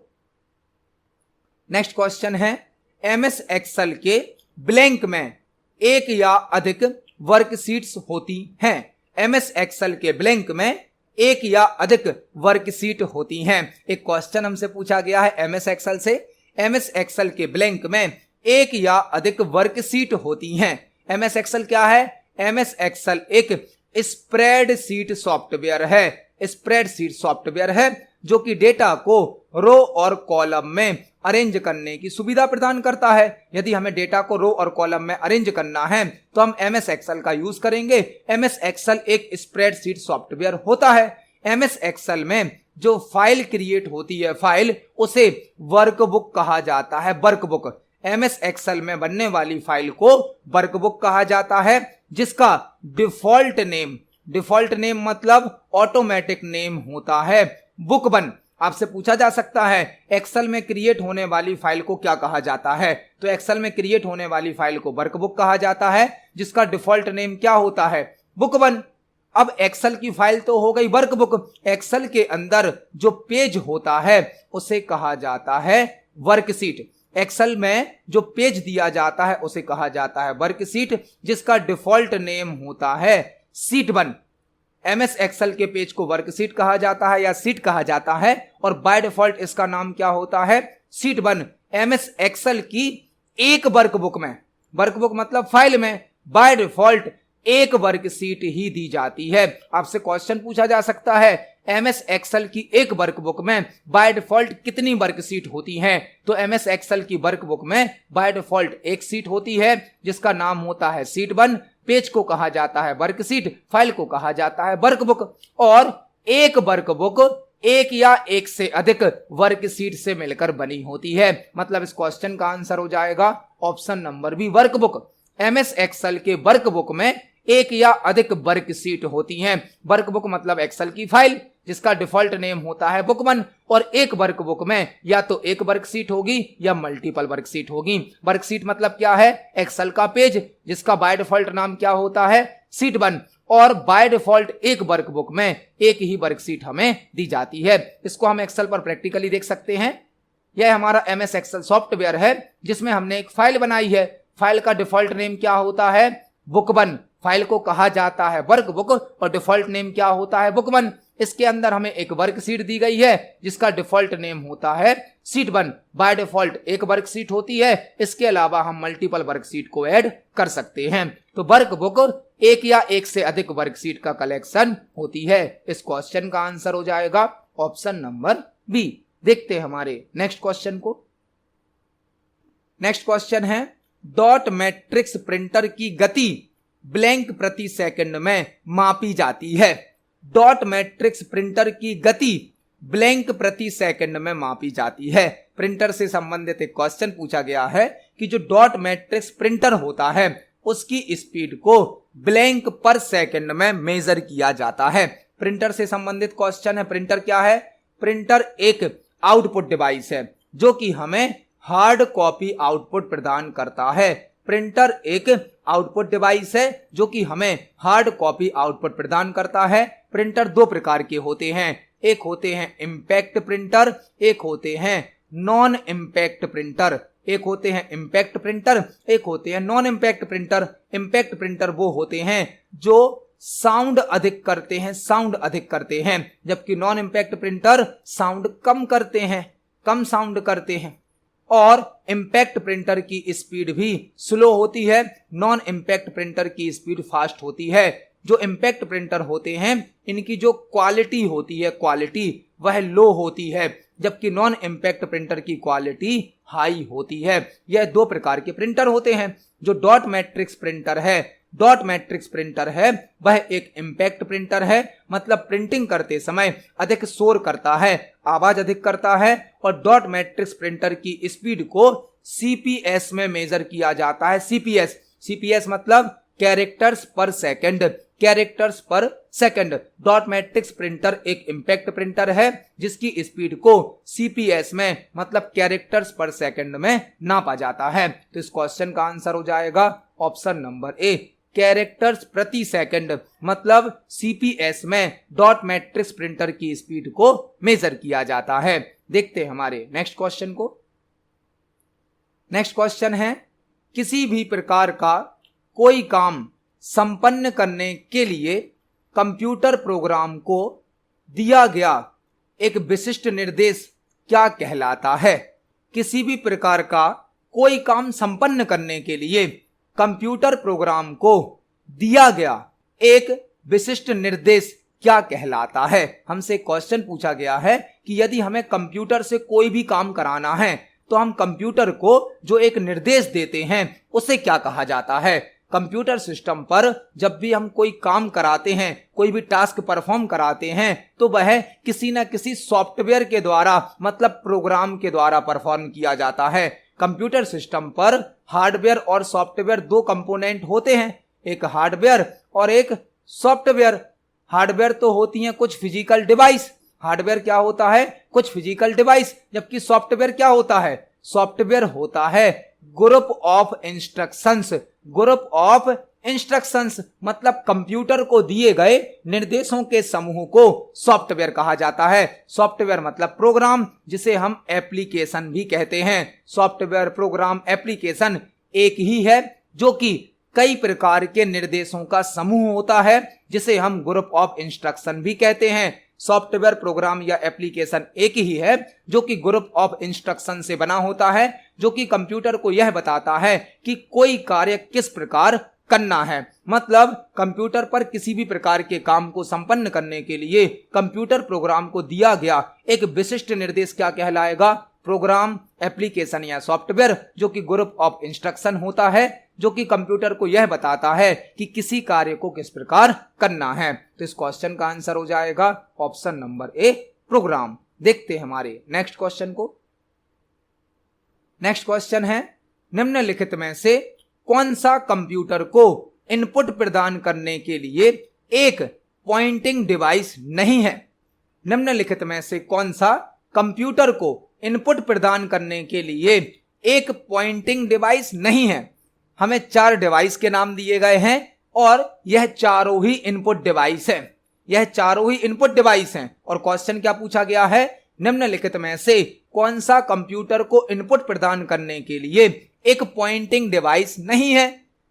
नेक्स्ट क्वेश्चन है, एमएस एक्सेल के ब्लैंक में एक या अधिक वर्कशीट्स होती हैं। एमएस एक्सेल के ब्लैंक में एक या अधिक वर्कशीट होती हैं। एक क्वेश्चन हमसे पूछा गया है एमएस एक्सेल से, एमएस एक्सेल के ब्लैंक में एक या अधिक वर्कशीट होती हैं। एमएस एक्सेल क्या है? एमएस एक्सेल एक स्प्रेडशीट सॉफ्टवेयर है। स्प्रेडशीट सॉफ्टवेयर है जो कि डेटा को रो और कॉलम में अरेंज करने की सुविधा प्रदान करता है। यदि हमें डेटा को रो और कॉलम में अरेंज करना है तो हम एमएस एक्सेल का यूज करेंगे। एमएस एक्सेल एक स्प्रेडशीट सॉफ्टवेयर होता है। एमएस एक्सेल में जो फाइल क्रिएट होती है फाइल, उसे वर्कबुक कहा जाता है। वर्कबुक, एमएस एक्सेल में बनने वाली फाइल को वर्कबुक कहा जाता है, जिसका डिफॉल्ट नेम मतलब ऑटोमेटिक नेम होता है बुक वन। आपसे पूछा जा सकता है एक्सेल में क्रिएट होने वाली फाइल को क्या कहा जाता है, तो एक्सेल में क्रिएट होने वाली फाइल को वर्कबुक कहा जाता है, जिसका डिफॉल्ट नेम क्या होता है, बुक वन। अब एक्सेल की फाइल तो हो गई वर्कबुक, एक्सेल के अंदर जो पेज होता है उसे कहा जाता है वर्कशीट। एक्सेल में जो पेज दिया जाता है उसे कहा जाता है वर्कशीट, जिसका डिफॉल्ट नेम होता है शीट वन। एमएस एक्सेल के पेज को वर्कशीट कहा जाता है या शीट कहा जाता है, और बाय डिफॉल्ट इसका नाम क्या होता है, शीट वन। एमएस एक्सेल की एक वर्कबुक में, वर्कबुक मतलब फाइल में, बाय डिफॉल्ट एक वर्कशीट ही दी जाती है। आपसे क्वेश्चन पूछा जा सकता है एमएस एक्सेल की एक वर्कबुक में बाय डिफॉल्ट कितनी वर्कशीट होती हैं, तो एमएस एक्सेल की वर्कबुक में बाय डिफॉल्ट एक शीट होती है, जिसका नाम होता है शीट वन। पेज को कहा जाता है वर्कशीट, फाइल को कहा जाता है वर्कबुक, और एक वर्कबुक एक या एक से अधिक वर्कशीट से मिलकर बनी होती है। मतलब इस क्वेश्चन का आंसर हो जाएगा option number B, workbook. MS Excel के वर्कबुक में एक या अधिक वर्कशीट होती हैं। वर्कबुक मतलब एक्सेल की फाइल, जिसका डिफॉल्ट नेम होता है बुक वन, और एक वर्कबुक में या तो एक वर्कशीट होगी या मल्टीपल वर्कशीट होगी। वर्कशीट मतलब क्या है, एक्सेल का पेज, जिसका बाय डिफॉल्ट नाम क्या होता है, शीट वन, और बाय डिफॉल्ट एक वर्कबुक में एक ही वर्कशीट हमें दी जाती है। इसको हम एक्सेल पर प्रैक्टिकली देख सकते हैं। यह हमारा एमएस एक्सेल सॉफ्टवेयर है, जिसमें हमने एक फाइल बनाई है। फाइल का डिफॉल्ट नेम क्या होता है, बुक वन। फाइल को कहा जाता है वर्कबुक और डिफॉल्ट नेम क्या होता है, बुक वन। इसके अंदर हमें एक वर्कशीट दी गई है, जिसका डिफॉल्ट नेम होता है शीट वन। बाय डिफॉल्ट एक वर्कशीट होती है, इसके अलावा हम मल्टीपल वर्कशीट को ऐड कर सकते हैं। तो वर्कबुक एक या एक से अधिक वर्कशीट का कलेक्शन होती है। इस क्वेश्चन का आंसर हो जाएगा ऑप्शन नंबर बी। देखते हैं हमारे नेक्स्ट क्वेश्चन को। नेक्स्ट क्वेश्चन है, डॉट मैट्रिक्स प्रिंटर की गति ब्लैंक प्रति सेकंड में मापी जाती है। डॉट मैट्रिक्स प्रिंटर की गति ब्लैंक प्रति सेकंड में मापी जाती है। प्रिंटर से संबंधित एक क्वेश्चन पूछा गया है कि जो डॉट मैट्रिक्स प्रिंटर होता है उसकी स्पीड को ब्लैंक पर सेकंड में मेजर किया जाता है। प्रिंटर से संबंधित क्वेश्चन है। प्रिंटर क्या है, प्रिंटर एक आउटपुट डिवाइस है जो कि हमें हार्ड कॉपी आउटपुट प्रदान करता है। प्रिंटर एक आउटपुट डिवाइस है जो कि हमें हार्ड कॉपी आउटपुट प्रदान करता है। प्रिंटर दो प्रकार के होते हैं, एक होते हैं इम्पैक्ट प्रिंटर, एक होते हैं नॉन इम्पैक्ट प्रिंटर। एक होते हैं इम्पैक्ट प्रिंटर, एक होते हैं non impact printer. Impact printer वो होते हैं जो साउंड अधिक करते हैं, जबकि नॉन इम्पैक्ट प्रिंटर साउंड कम करते हैं, कम साउंड करते हैं। और इम्पैक्ट प्रिंटर की स्पीड भी स्लो होती है, नॉन इम्पैक्ट प्रिंटर की स्पीड फास्ट होती है। जो इम्पैक्ट प्रिंटर होते हैं इनकी जो क्वालिटी होती है, क्वालिटी वह लो होती है, जबकि नॉन इम्पैक्ट प्रिंटर की क्वालिटी हाई होती है। यह दो प्रकार के प्रिंटर होते हैं। जो डॉट मैट्रिक्स प्रिंटर है वह एक इम्पैक्ट प्रिंटर है, मतलब प्रिंटिंग करते समय अधिक शोर करता है, आवाज अधिक करता है। और डॉट मैट्रिक्स प्रिंटर की स्पीड को सीपीएस में मेजर किया जाता है। सीपीएस मतलब कैरेक्टर्स पर सेकंड। डॉट मैट्रिक्स प्रिंटर एक इम्पैक्ट प्रिंटर है जिसकी स्पीड को सीपीएस में मतलब कैरेक्टर्स पर सेकंड में नापा जाता है। तो इस क्वेश्चन का आंसर हो जाएगा ऑप्शन नंबर ए, कैरेक्टर्स प्रति सेकंड, मतलब सीपीएस में डॉट मैट्रिक्स प्रिंटर की स्पीड को मेजर किया जाता है। देखते हैं हमारे नेक्स्ट क्वेश्चन को। नेक्स्ट क्वेश्चन है, किसी भी प्रकार का कोई काम संपन्न करने के लिए कंप्यूटर प्रोग्राम को दिया गया एक विशिष्ट निर्देश क्या कहलाता है। किसी भी प्रकार का कोई काम संपन्न करने के लिए कंप्यूटर प्रोग्राम को दिया गया एक विशिष्ट निर्देश क्या कहलाता है। हमसे क्वेश्चन पूछा गया है कि यदि हमें कंप्यूटर से कोई भी काम कराना है तो हम कंप्यूटर को जो एक निर्देश देते हैं उसे क्या कहा जाता है। कंप्यूटर सिस्टम पर जब भी हम कोई काम कराते हैं, कोई भी टास्क परफॉर्म कराते हैं, तो वह किसी न किसी सॉफ्टवेयर के द्वारा मतलब प्रोग्राम के द्वारा परफॉर्म किया जाता है। कंप्यूटर सिस्टम पर हार्डवेयर और सॉफ्टवेयर दो कंपोनेंट होते हैं, एक हार्डवेयर और एक सॉफ्टवेयर। हार्डवेयर तो होती हैं कुछ फिजिकल डिवाइस, हार्डवेयर क्या होता है, कुछ फिजिकल डिवाइस, जबकि सॉफ्टवेयर क्या होता है, सॉफ्टवेयर होता है group of instructions. Group of instructions मतलब कंप्यूटर को दिए गए निर्देशों के समूह को सॉफ्टवेयर कहा जाता है। सॉफ्टवेयर मतलब प्रोग्राम, जिसे हम एप्लीकेशन भी कहते हैं। सॉफ्टवेयर, प्रोग्राम, एप्लीकेशन एक ही है जो कि कई प्रकार के निर्देशों का समूह होता है, जिसे हम ग्रुप ऑफ इंस्ट्रक्शन भी कहते हैं। सॉफ्टवेयर, प्रोग्राम या एप्लीकेशन एक ही है जो कि ग्रुप ऑफ इंस्ट्रक्शन से बना होता है, जो कि कंप्यूटर को यह बताता है कि कोई कार्य किस प्रकार करना है। मतलब कंप्यूटर पर किसी भी प्रकार के काम को संपन्न करने के लिए कंप्यूटर प्रोग्राम को दिया गया एक विशिष्ट निर्देश क्या कहलाएगा, प्रोग्राम, एप्लीकेशन या सॉफ्टवेयर, जो कि ग्रुप ऑफ इंस्ट्रक्शन होता है, जो कि कंप्यूटर को यह बताता है कि किसी कार्य को किस प्रकार करना है। तो इस क्वेश्चन का आंसर हो जाएगा ऑप्शन नंबर ए, प्रोग्राम। देखते हैं हमारे नेक्स्ट क्वेश्चन को। नेक्स्ट क्वेश्चन है, निम्नलिखित में से कौन सा कंप्यूटर को इनपुट प्रदान करने के लिए एक पॉइंटिंग डिवाइस नहीं है। निम्नलिखित में से कौन सा कंप्यूटर को इनपुट प्रदान करने के लिए एक पॉइंटिंग डिवाइस नहीं है। हमें 4 डिवाइस के नाम दिए गए हैं और यह चारों ही इनपुट डिवाइस है। यह चारों ही इनपुट डिवाइस हैं और क्वेश्चन क्या पूछा गया है, निम्नलिखित में से कौन सा कंप्यूटर को इनपुट प्रदान करने के लिए एक पॉइंटिंग डिवाइस नहीं है।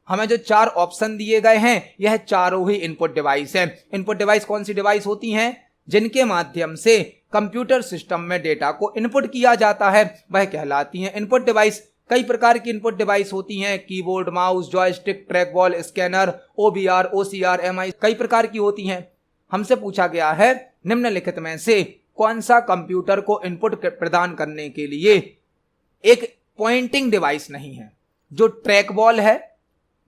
हमें जो 4 ऑप्शन दिए गए हैं यह चारों ही इनपुट डिवाइस है। इनपुट डिवाइस कौन सी डिवाइस होती हैं, जिनके माध्यम से कंप्यूटर सिस्टम में डेटा को इनपुट किया जाता है, वह कहलाती हैं इनपुट डिवाइस। कई प्रकार की इनपुट डिवाइस होती हैं, keyboard, mouse, joystick, track ball, scanner, OBR, OCR, MI, कई प्रकार की होती हैं। हमसे पूछा गया है निम्नलिखित में से कौन सा कंप्यूटर को इनपुट प्रदान करने के लिए एक पॉइंटिंग डिवाइस नहीं है। जो ट्रैक बॉल है,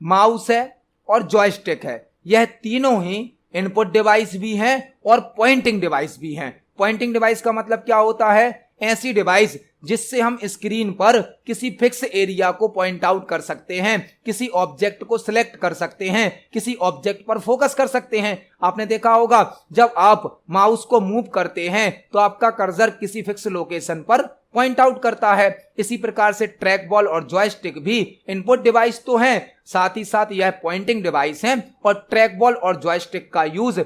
माउस है और जॉयस्टिक है, यह तीनों ही इनपुट डिवाइस भी हैं और पॉइंटिंग डिवाइस भी हैं। पॉइंटिंग डिवाइस का मतलब क्या होता है, ऐसी डिवाइस जिससे हम स्क्रीन पर किसी फिक्स एरिया को पॉइंट आउट कर सकते हैं, किसी ऑब्जेक्ट को सिलेक्ट कर सकते हैं, किसी ऑब्जेक्ट पर फोकस कर सकते हैं। आपने देखा होगा जब आप माउस को मूव करते हैं तो आपका कर्सर किसी फिक्स लोकेशन पर पॉइंट आउट करता है। इसी प्रकार से ट्रैक बॉल और जॉयस्टिक भी इनपुट डिवाइस तो हैं, साथ ही साथ यह पॉइंटिंग डिवाइस हैं। और ट्रैक बॉल और जॉयस्टिक का यूज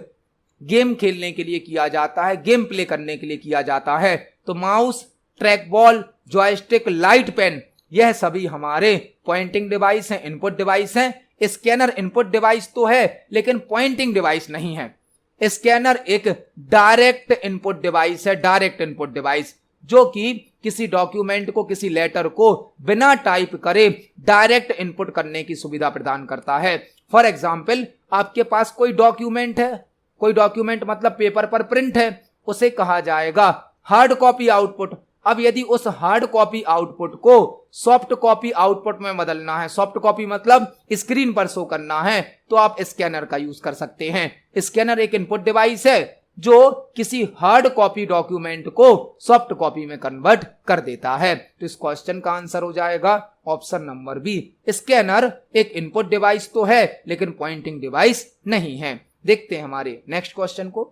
गेम खेलने के लिए किया जाता है, गेम प्ले करने के लिए किया जाता है। तो mouse, track ball, joystick, light pen, यह सभी हमारे पॉइंटिंग डिवाइस हैं, इनपुट डिवाइस हैं। स्कैनर इनपुट डिवाइस तो है लेकिन पॉइंटिंग डिवाइस नहीं है। स्कैनर एक डायरेक्ट इनपुट डिवाइस है, डायरेक्ट इनपुट डिवाइस, जो कि किसी डॉक्यूमेंट को, किसी लेटर को बिना टाइप करे डायरेक्ट इनपुट करने की सुविधा प्रदान करता है। फॉर एग्जाम्पल, आपके पास कोई डॉक्यूमेंट है, कोई डॉक्यूमेंट मतलब पेपर पर प्रिंट है, उसे कहा जाएगा हार्ड कॉपी आउटपुट। अब यदि उस हार्ड कॉपी आउटपुट को सॉफ्ट कॉपी आउटपुट में बदलना है, सॉफ्ट कॉपी मतलब स्क्रीन पर शो करना है, तो आप स्कैनर का यूज कर सकते हैं। स्कैनर एक इनपुट डिवाइस है जो किसी हार्ड कॉपी डॉक्यूमेंट को सॉफ्ट कॉपी में कन्वर्ट कर देता है। तो इस क्वेश्चन का आंसर हो जाएगा ऑप्शन नंबर बी। स्कैनर एक इनपुट डिवाइस तो है लेकिन पॉइंटिंग डिवाइस नहीं है। देखते हैं हमारे नेक्स्ट क्वेश्चन को।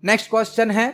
नेक्स्ट क्वेश्चन है,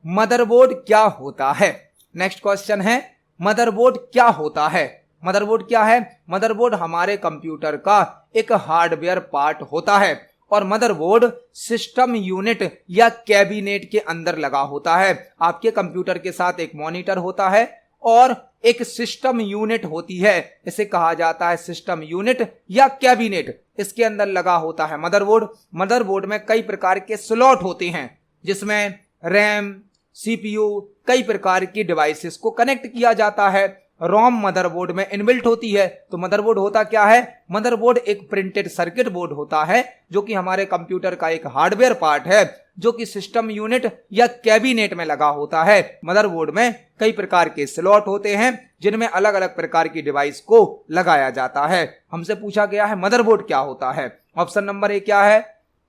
मदरबोर्ड क्या होता है। नेक्स्ट क्वेश्चन है, मदरबोर्ड क्या होता है। मदरबोर्ड क्या है, मदरबोर्ड हमारे कंप्यूटर का एक हार्डवेयर पार्ट होता है और मदरबोर्ड सिस्टम यूनिट या कैबिनेट के अंदर लगा होता है। आपके कंप्यूटर के साथ एक मॉनिटर होता है और एक सिस्टम यूनिट होती है, इसे कहा जाता है सिस्टम यूनिट या कैबिनेट। इसके अंदर लगा होता है मदरबोर्ड। मदरबोर्ड में कई प्रकार के स्लॉट होते हैं जिसमें रैम, CPU, कई प्रकार की डिवाइसेस को कनेक्ट किया जाता है। रोम मदरबोर्ड में इनबिल्ट होती है। तो मदरबोर्ड होता क्या है, मदरबोर्ड एक प्रिंटेड सर्किट बोर्ड होता है जो कि हमारे कंप्यूटर का एक हार्डवेयर पार्ट है जो कि सिस्टम यूनिट या कैबिनेट में लगा होता है। मदरबोर्ड में कई प्रकार के स्लॉट होते हैं जिनमें अलग अलग प्रकार की डिवाइस को लगाया जाता है। हमसे पूछा गया है मदरबोर्ड क्या होता है। ऑप्शन नंबर ए क्या है,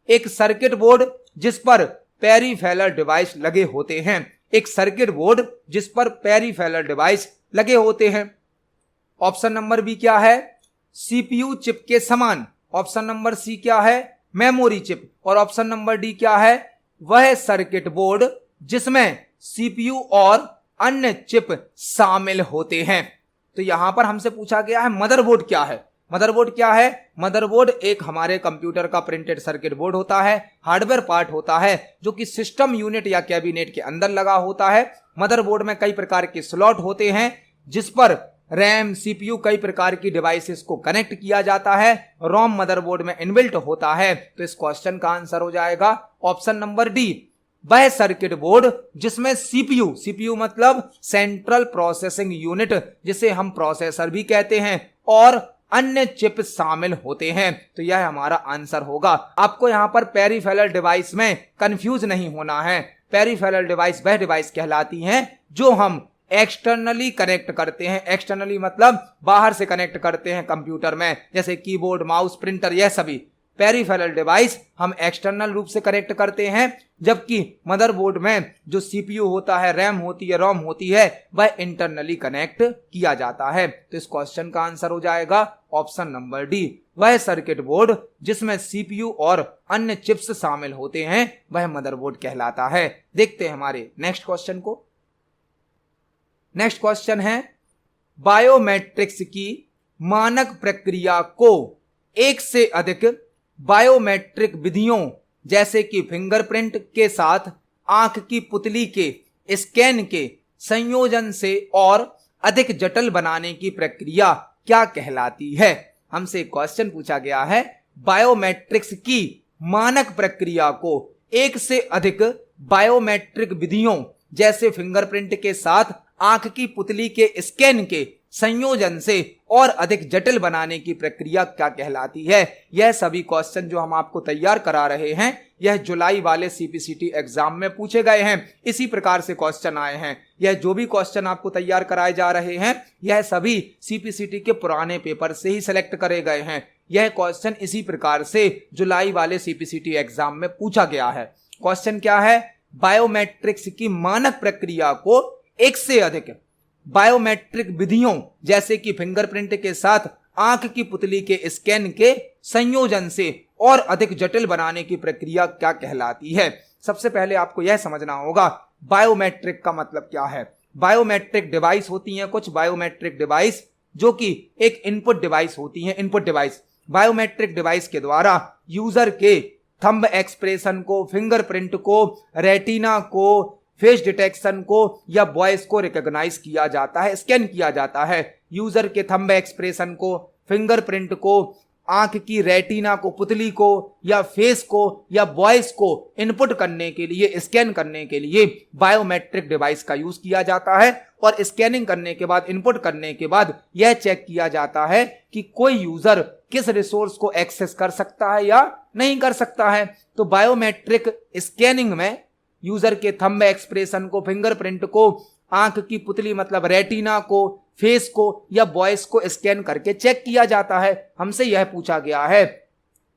एक सर्किट बोर्ड जिस पर पेरिफेरल डिवाइस लगे होते हैं। एक सर्किट बोर्ड जिस पर पेरिफेरल डिवाइस लगे होते हैं। ऑप्शन नंबर बी क्या है, सीपीयू चिप के समान। ऑप्शन नंबर सी क्या है, मेमोरी चिप। और ऑप्शन नंबर डी क्या है, वह सर्किट बोर्ड जिसमें सीपीयू और अन्य चिप शामिल होते हैं। तो यहां पर हमसे पूछा गया है मदरबोर्ड क्या है। मदरबोर्ड क्या है, मदरबोर्ड एक हमारे कंप्यूटर का प्रिंटेड सर्किट बोर्ड होता है, हार्डवेयर पार्ट होता है जो कि सिस्टम यूनिट या कैबिनेट के अंदर लगा होता है। मदरबोर्ड में कई प्रकार के स्लॉट होते हैं जिस पर रैम, सीपीयू, कई प्रकार की डिवाइसेस को कनेक्ट किया जाता है। रोम मदरबोर्ड में इनबिल्ट होता है। तो इस क्वेश्चन का आंसर हो जाएगा ऑप्शन नंबर डी, वह सर्किट बोर्ड जिसमें सीपीयू, सीपीयू मतलब सेंट्रल प्रोसेसिंग यूनिट, जिसे हम प्रोसेसर भी कहते हैं, और अन्य चिप शामिल होते हैं। तो यह हमारा आंसर होगा। आपको यहां पर पेरिफेरल डिवाइस में कंफ्यूज नहीं होना है। पेरिफेरल डिवाइस वह डिवाइस कहलाती हैं जो हम एक्सटर्नली कनेक्ट करते हैं। एक्सटर्नली मतलब बाहर से कनेक्ट करते हैं कंप्यूटर में, जैसे कीबोर्ड, माउस, प्रिंटर, यह सभी पेरिफेरल डिवाइस हम एक्सटर्नल रूप से कनेक्ट करते हैं। जबकि मदरबोर्ड में जो सीपीयू होता है, रैम होती है, रोम होती है, वह इंटरनली कनेक्ट किया जाता है। तो इस क्वेश्चन का आंसर हो जाएगा ऑप्शन नंबर डी, वह सर्किट बोर्ड जिसमें सीपीयू और अन्य चिप्स शामिल होते हैं वह मदरबोर्ड कहलाता है। देखते हैं हमारे नेक्स्ट क्वेश्चन को। नेक्स्ट क्वेश्चन है, बायोमेट्रिक्स की मानक प्रक्रिया को एक से अधिक बायोमेट्रिक विधियों जैसे कि फिंगरप्रिंट के साथ आंख की पुतली के स्कैन के संयोजन से और अधिक जटिल बनाने की प्रक्रिया क्या कहलाती है। हमसे क्वेश्चन पूछा गया है, बायोमेट्रिक्स की मानक प्रक्रिया को एक से अधिक बायोमेट्रिक विधियों जैसे फिंगरप्रिंट के साथ आंख की पुतली के स्कैन के संयोजन से और अधिक जटिल बनाने की प्रक्रिया क्या कहलाती है। यह सभी क्वेश्चन जो हम आपको तैयार करा रहे हैं यह जुलाई वाले सीपीसीटी एग्जाम में पूछे गए हैं। इसी प्रकार से क्वेश्चन आए हैं। यह जो भी क्वेश्चन आपको तैयार कराए जा रहे हैं यह सभी सीपीसीटी के पुराने पेपर से ही सिलेक्ट करे गए हैं। यह क्वेश्चन इसी प्रकार से जुलाई वाले सीपीसीटी एग्जाम में पूछा गया है। क्वेश्चन क्या है, बायोमेट्रिक्स की मानक प्रक्रिया को एक से अधिक बायोमेट्रिक विधियों जैसे कि फिंगरप्रिंट के साथ आंख की पुतली के स्कैन के संयोजन से और अधिक जटिल बनाने की प्रक्रिया क्या कहलाती है। सबसे पहले आपको यह समझना होगा बायोमेट्रिक का मतलब क्या है। बायोमेट्रिक डिवाइस होती हैं कुछ बायोमेट्रिक डिवाइस जो कि एक इनपुट डिवाइस होती हैं। इनपुट डिवाइस, बायोमेट्रिक डिवाइस के द्वारा यूजर के थंब एक्सप्रेशन को, फिंगरप्रिंट को, रेटिना को, फेस डिटेक्शन को या वॉइस को रिकॉग्नाइज किया जाता है, स्कैन किया जाता है। यूजर के थंब एक्सप्रेशन को, फिंगरप्रिंट को, आंख की रेटिना को, पुतली को या फेस को या वॉइस को इनपुट करने के लिए, स्कैन करने के लिए बायोमेट्रिक डिवाइस का यूज किया जाता है। और स्कैनिंग करने के बाद, इनपुट करने के बाद यह चेक किया जाता है कि कोई यूजर किस रिसोर्स को एक्सेस कर सकता है या नहीं कर सकता है। तो बायोमेट्रिक स्कैनिंग में यूजर के थंब एक्सप्रेशन को, फिंगरप्रिंट को, आंख की पुतली मतलब रेटिना को, फेस को या वॉइस को स्कैन करके चेक किया जाता है। हमसे यह पूछा गया है,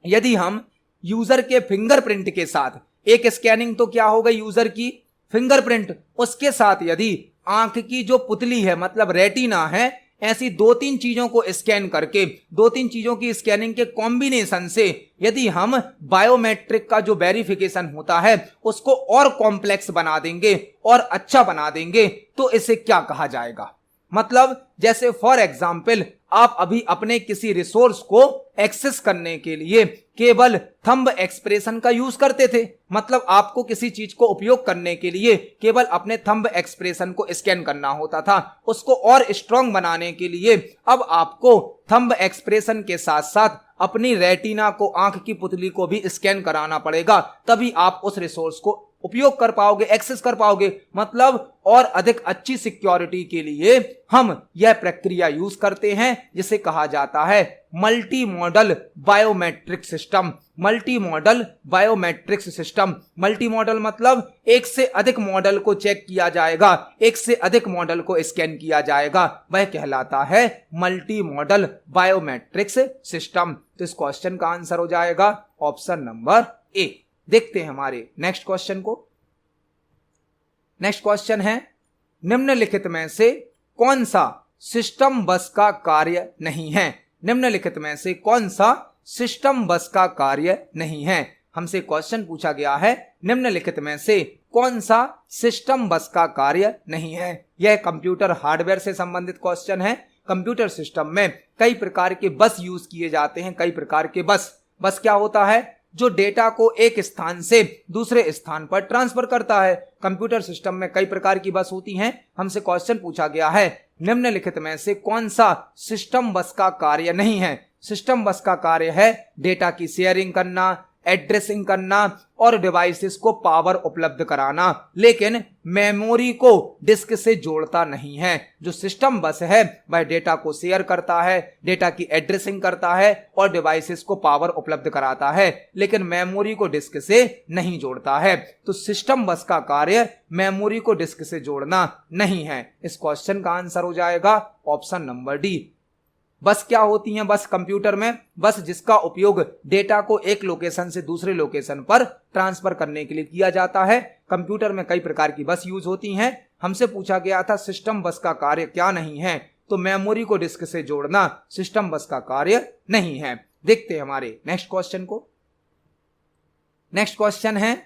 यदि हम यूजर के फिंगरप्रिंट के साथ, एक स्कैनिंग तो क्या हो गई यूजर की फिंगरप्रिंट, उसके साथ यदि आंख की जो पुतली है मतलब रेटिना है, ऐसी दो तीन चीजों को स्कैन करके, दो तीन चीजों की स्कैनिंग के कॉम्बिनेशन से यदि हम बायोमेट्रिक का जो वेरिफिकेशन होता है उसको और कॉम्प्लेक्स बना देंगे और अच्छा बना देंगे तो इसे क्या कहा जाएगा। मतलब जैसे फॉर एग्जाम्पल आप अभी अपने किसी रिसोर्स को एक्सेस करने के लिए केवल थंब एक्सप्रेशन का यूज करते थे, मतलब आपको किसी चीज को उपयोग करने के लिए केवल अपने थंब एक्सप्रेशन को स्कैन करना होता था। उसको और स्ट्रांग बनाने के लिए अब आपको थंब एक्सप्रेशन के साथ साथ अपनी रेटिना को, आंख की पुतली को भी स्कैन कराना पड़ेगा, तभी आप उस रिसोर्स को उपयोग कर पाओगे, एक्सेस कर पाओगे। मतलब और अधिक अच्छी सिक्योरिटी के लिए हम यह प्रक्रिया यूज करते हैं जिसे कहा जाता है multi modal biometric system. Multi modal biometrics system, multi modal मतलब एक से अधिक मॉडल को चेक किया जाएगा, एक से अधिक मॉडल को स्कैन किया जाएगा, वह कहलाता है मल्टी मॉडल बायोमेट्रिक्स सिस्टम। तो इस क्वेश्चन का आंसर हो जाएगा ऑप्शन नंबर ए। देखते हैं हमारे नेक्स्ट क्वेश्चन को। नेक्स्ट क्वेश्चन है निम्नलिखित में से कौन सा सिस्टम बस का कार्य नहीं है। निम्नलिखित में से कौन सा सिस्टम बस का कार्य नहीं है। हमसे क्वेश्चन पूछा गया है निम्नलिखित में से कौन सा सिस्टम बस का कार्य नहीं है। यह कंप्यूटर हार्डवेयर से संबंधित क्वेश्चन है। कंप्यूटर सिस्टम में कई प्रकार के बस यूज किए जाते हैं। कई प्रकार के बस क्या होता है, जो डेटा को एक स्थान से दूसरे स्थान पर ट्रांसफर करता है। कंप्यूटर सिस्टम में कई प्रकार की बस होती हैं। हमसे क्वेश्चन पूछा गया है निम्नलिखित में से कौन सा सिस्टम बस का कार्य नहीं है। सिस्टम बस का कार्य है डेटा की शेयरिंग करना, एड्रेसिंग करना और डिवाइसेस को पावर उपलब्ध कराना, लेकिन मेमोरी को डिस्क से जोड़ता नहीं है। जो सिस्टम बस है वह डेटा को शेयर करता है, डेटा की एड्रेसिंग करता है और डिवाइसेस को पावर उपलब्ध कराता है, लेकिन मेमोरी को डिस्क से नहीं जोड़ता है। तो सिस्टम बस का कार्य मेमोरी को डिस्क से जोड़ना नहीं है। इस क्वेश्चन का आंसर हो जाएगा ऑप्शन नंबर डी। बस क्या होती हैं बस कंप्यूटर में? बस जिसका उपयोग डेटा को एक लोकेशन से दूसरे लोकेशन पर ट्रांसफर करने के लिए किया जाता है। कंप्यूटर में कई प्रकार की बस यूज होती हैं। हमसे पूछा गया था सिस्टम बस का कार्य क्या नहीं है, तो मेमोरी को डिस्क से जोड़ना सिस्टम बस का कार्य नहीं है। देखते हैं हमारे नेक्स्ट क्वेश्चन को। नेक्स्ट क्वेश्चन है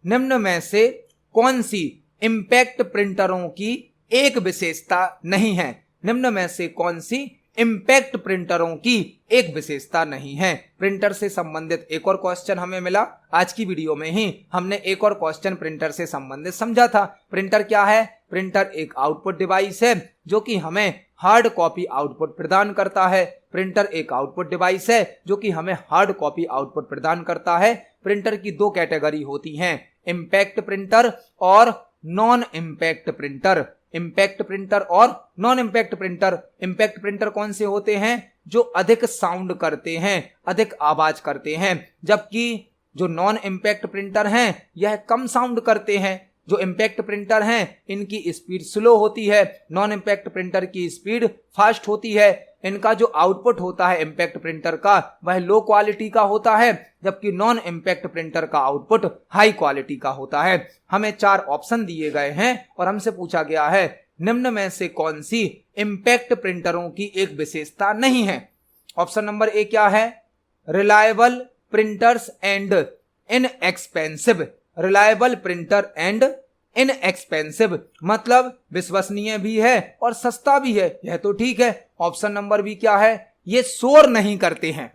निम्न में से कौन सी इंपैक्ट प्रिंटरों की एक विशेषता नहीं है। निम्न में से कौन सी इंपैक्ट प्रिंटरों की एक विशेषता नहीं है। प्रिंटर से संबंधित एक और क्वेश्चन हमें मिला। आज की वीडियो में ही हमने एक और क्वेश्चन प्रिंटर से संबंधित समझा था। प्रिंटर क्या है? प्रिंटर एक आउटपुट डिवाइस है जो कि हमें हार्ड कॉपी आउटपुट प्रदान करता है। प्रिंटर एक आउटपुट डिवाइस है जो कि हमें हार्ड कॉपी आउटपुट प्रदान करता है। प्रिंटर की दो कैटेगरी होती हैं, इंपैक्ट प्रिंटर और non impact printer. Impact printer और non impact printer. Impact printer कौन से होते हैं? जो अधिक साउंड करते हैं, अधिक आवाज करते हैं, जबकि जो नॉन इंपैक्ट प्रिंटर हैं यह कम साउंड करते हैं। जो इंपैक्ट प्रिंटर हैं इनकी स्पीड स्लो होती है, नॉन इंपैक्ट प्रिंटर की स्पीड फास्ट होती है। इनका जो आउटपुट होता है इंपैक्ट प्रिंटर का वह लो क्वालिटी का होता है, जबकि नॉन इंपैक्ट प्रिंटर का आउटपुट हाई क्वालिटी का होता है। हमें 4 ऑप्शन दिए गए हैं और हमसे पूछा गया है निम्न में से कौन सी इंपैक्ट प्रिंटरों की एक विशेषता नहीं है। ऑप्शन नंबर ए क्या है? Reliable printers and inexpensive. Reliable printer and inexpensive मतलब विश्वसनीय भी है और सस्ता भी है, यह तो ठीक है। ऑप्शन नंबर बी क्या है? ये शोर नहीं करते हैं।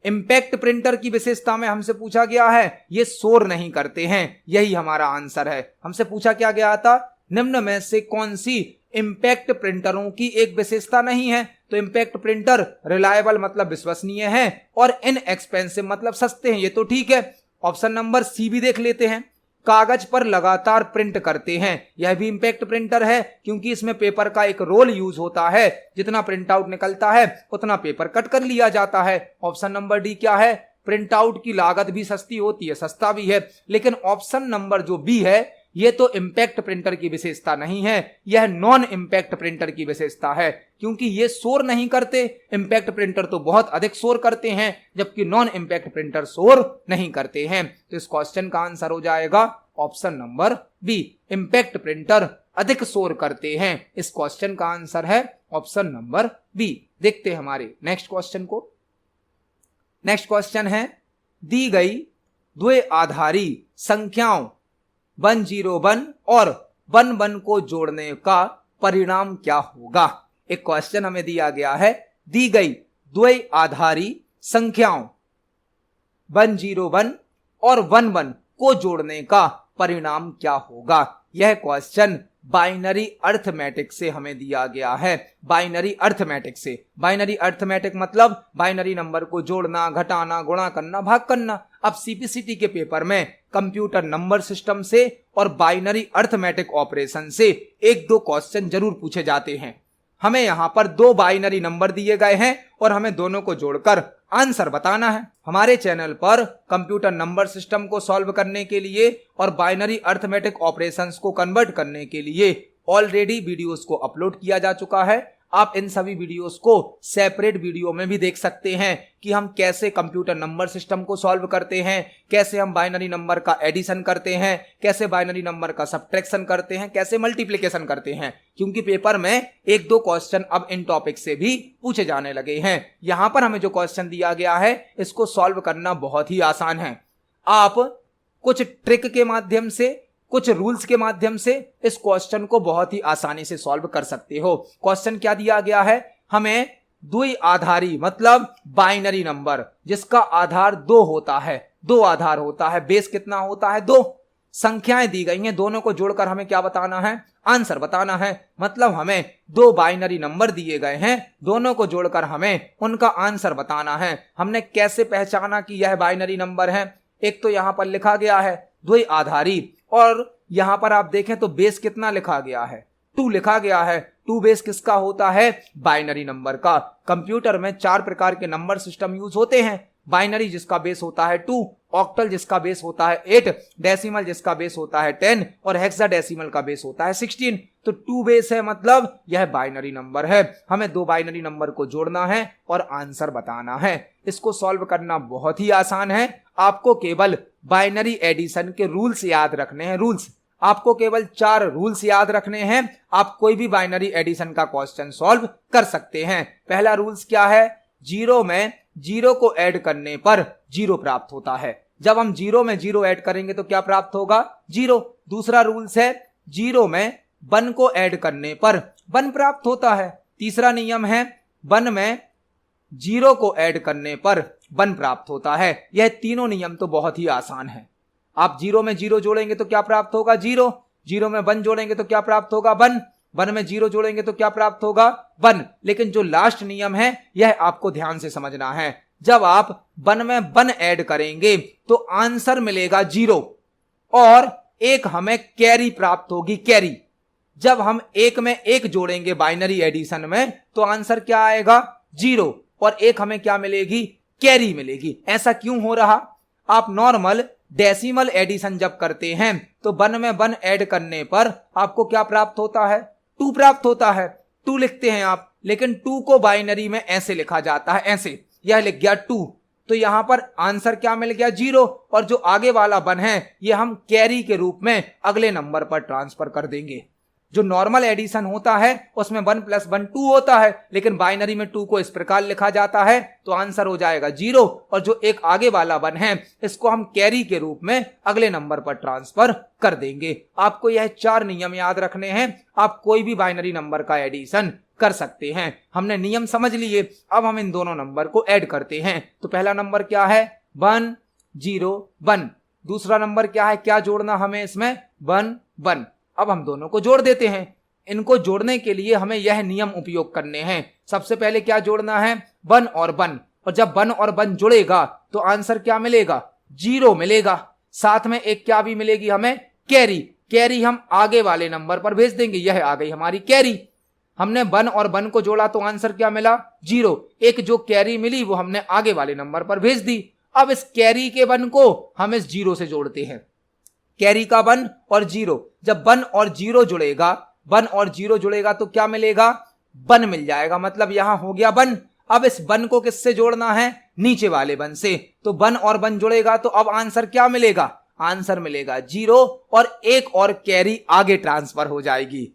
इंपैक्ट प्रिंटर की विशेषता में हमसे पूछा गया है ये शोर नहीं करते हैं, यही हमारा आंसर है। हमसे पूछा क्या गया था निम्न में से कौन सी इंपैक्ट प्रिंटरों की एक विशेषता नहीं है, तो इंपैक्ट प्रिंटर रिलायबल मतलब विश्वसनीय है और इनएक्सपेंसिव मतलब सस्ते हैं, ये तो ठीक है। ऑप्शन नंबर सी भी देख लेते हैं। कागज पर लगातार प्रिंट करते हैं, यह भी इंपैक्ट प्रिंटर है क्योंकि इसमें पेपर का एक रोल यूज होता है। जितना प्रिंट आउट निकलता है उतना पेपर कट कर लिया जाता है। ऑप्शन नंबर डी क्या है? प्रिंट आउट की लागत भी सस्ती होती है, सस्ता भी है। लेकिन ऑप्शन नंबर जो बी है ये तो इंपैक्ट प्रिंटर की विशेषता नहीं है, यह नॉन इंपैक्ट प्रिंटर की विशेषता है क्योंकि ये शोर नहीं करते। इंपैक्ट प्रिंटर तो बहुत अधिक शोर करते हैं जबकि नॉन इंपैक्ट प्रिंटर शोर नहीं करते हैं। तो इस क्वेश्चन का आंसर हो जाएगा option number B, impact printer अधिक शोर करते हैं। इस क्वेश्चन का आंसर है ऑप्शन नंबर बी। देखते हैं हमारे नेक्स्ट क्वेश्चन को। नेक्स्ट क्वेश्चन है दी गई द्विआधारी संख्याओं 101 और 11 को जोड़ने का परिणाम क्या होगा। एक क्वेश्चन हमें दिया गया है, दी गई द्विआधारी संख्याओं 101 और 11 को जोड़ने का परिणाम क्या होगा। यह क्वेश्चन बाइनरी अर्थमेटिक से हमें दिया गया है। बाइनरी अर्थमेटिक से, बाइनरी अर्थमेटिक मतलब बाइनरी नंबर को जोड़ना, घटाना, गुणा करना, भाग करना। अब सीपीसीटी के पेपर में कंप्यूटर नंबर सिस्टम से और बाइनरी अर्थमेटिक ऑपरेशन से एक दो क्वेश्चन जरूर पूछे जाते हैं। हमें यहां पर दो बाइनरी नंबर दिए गए हैं और हमें दोनों को जोड़कर आंसर बताना है। हमारे चैनल पर कंप्यूटर नंबर सिस्टम को सॉल्व करने के लिए और बाइनरी अर्थमेटिक ऑपरेशंस को कन्वर्ट करने के लिए ऑलरेडी वीडियोस को अपलोड किया जा चुका है। आप इन सभी वीडियोस को सेपरेट वीडियो में भी देख सकते हैं कि हम कैसे कंप्यूटर नंबर सिस्टम को सॉल्व करते हैं, कैसे हम बाइनरी नंबर का एडिशन करते हैं, कैसे बाइनरी नंबर का सब्ट्रैक्शन करते हैं, कैसे मल्टीप्लिकेशन करते हैं, क्योंकि पेपर में एक दो क्वेश्चन अब इन टॉपिक से भी पूछे जाने लगे हैं। यहां पर हमें जो क्वेश्चन दिया गया है इसको सॉल्व करना बहुत ही आसान है। आप कुछ ट्रिक के माध्यम से, कुछ रूल्स के माध्यम से इस क्वेश्चन को बहुत ही आसानी से सॉल्व कर सकते हो। क्वेश्चन क्या दिया गया है, हमें द्विआधारी मतलब बाइनरी नंबर जिसका आधार 2 होता है, 2 आधार होता है, बेस कितना होता है 2, संख्याएं दी गई हैं, दोनों को जोड़कर हमें क्या बताना है, आंसर बताना है। मतलब हमें दो बाइनरी नंबर दिए गए हैं, दोनों को जोड़कर हमें उनका आंसर बताना है। हमने कैसे पहचाना कि यह बाइनरी नंबर है, एक तो यहां पर लिखा गया है द्विआधारी और यहां पर आप देखें तो बेस कितना लिखा गया है, 2 लिखा गया है। 2 बेस किसका होता है, बाइनरी नंबर का। कंप्यूटर में 4 प्रकार के नंबर सिस्टम यूज होते हैं, बाइनरी जिसका बेस होता है 2, ऑक्टल जिसका बेस होता है 8, डेसिमल जिसका बेस होता है 10 और हेक्साडेसिमल का बेस होता है 16। तो 2 बेस है मतलब यह बाइनरी नंबर है। हमें दो बाइनरी नंबर को जोड़ना है और आंसर बताना है। इसको सॉल्व करना बहुत ही आसान है। आपको केवल बाइनरी एडिशन के रूल्स याद रखने हैं। रूल्स आपको केवल 4 रूल्स याद रखने हैं। आप कोई भी बाइनरी एडिशन का क्वेश्चन सॉल्व कर सकते हैं। पहला रूल्स क्या है, 0 में 0 को ऐड करने पर 0 प्राप्त होता है। जब हम 0 में 0 ऐड करेंगे तो क्या प्राप्त होगा, 0। दूसरा रूल्स है 0 में 1 को ऐड करने पर 1 प्राप्त होता है। तीसरा नियम है 1 में 0 को ऐड करने पर 1 प्राप्त होता है। यह तीनों नियम तो बहुत ही आसान है। आप 0 में 0 जोड़ेंगे तो क्या प्राप्त होगा, 0। 0 में 1 जोड़ेंगे तो क्या प्राप्त होगा, 1। 1 में 0 जोड़ेंगे तो क्या प्राप्त होगा, 1। लेकिन जो लास्ट नियम है यह आपको ध्यान से समझना है। जब आप 1 में 1 ऐड करेंगे तो आंसर मिलेगा 0 और एक हमें कैरी प्राप्त होगी, कैरी। जब हम 1 में 1 जोड़ेंगे बाइनरी एडिशन में तो आंसर क्या आएगा, 0 और एक हमें क्या मिलेगी, कैरी मिलेगी। ऐसा क्यों हो रहा, आप नॉर्मल डेसिमल एडिशन जब करते हैं तो 1 में 1 ऐड करने पर आपको क्या प्राप्त होता है, 2 प्राप्त होता है। 2 लिखते हैं आप, लेकिन 2 को बाइनरी में ऐसे लिखा जाता है, ऐसे। यह लिख गया 2, तो यहां पर आंसर क्या मिल गया, 0। और जो आगे वाला 1 है यह हम कैरी के रूप में अगले नंबर पर ट्रांसफर कर देंगे। जो नॉर्मल एडिशन होता है उसमें 1 + 1 2 होता है, लेकिन बाइनरी में 2 को इस प्रकार लिखा जाता है तो आंसर हो जाएगा 0। और जो एक आगे वाला 1 है इसको हम कैरी के रूप में अगले नंबर पर ट्रांसफर कर देंगे। आपको यह 4 नियम याद रखने हैं। आप कोई भी बाइनरी नंबर का एडिशन कर सकते हैं। हमने नियम समझ लिए, अब हम इन दोनों नंबर को ऐड करते हैं। तो पहला नंबर क्या है, 1 0 1। दूसरा नंबर क्या है, क्या जोड़ना हमें इसमें, 1 1। अब हम दोनों को जोड़ देते हैं। इनको जोड़ने के लिए हमें यह नियम उपयोग करने हैं। सबसे पहले क्या जोड़ना है, 1 और 1। और जब 1 और 1 जुड़ेगा तो आंसर क्या मिलेगा, 0 मिलेगा। साथ में एक क्या भी मिलेगी हमें, कैरी। कैरी हम आगे वाले नंबर पर भेज देंगे। यह आ गई हमारी कैरी। हमने 1 और 1 को जोड़ा तो आंसर क्या मिला, 0। एक जो कैरी मिली वो हमने आगे वाले नंबर पर भेज दी। अब इस कैरी के 1 को हम इस 0 से जोड़ते हैं। कैरी का 1 और 0, जब 1 और 0 जुड़ेगा, 1 और 0 जुड़ेगा तो क्या मिलेगा, 1 मिल जाएगा। मतलब यहां हो गया 1। अब इस 1 को किससे जोड़ना है, नीचे वाले 1 से। तो 1 और 1 जुड़ेगा तो अब आंसर क्या मिलेगा, आंसर मिलेगा 0 और एक और कैरी आगे ट्रांसफर हो जाएगी।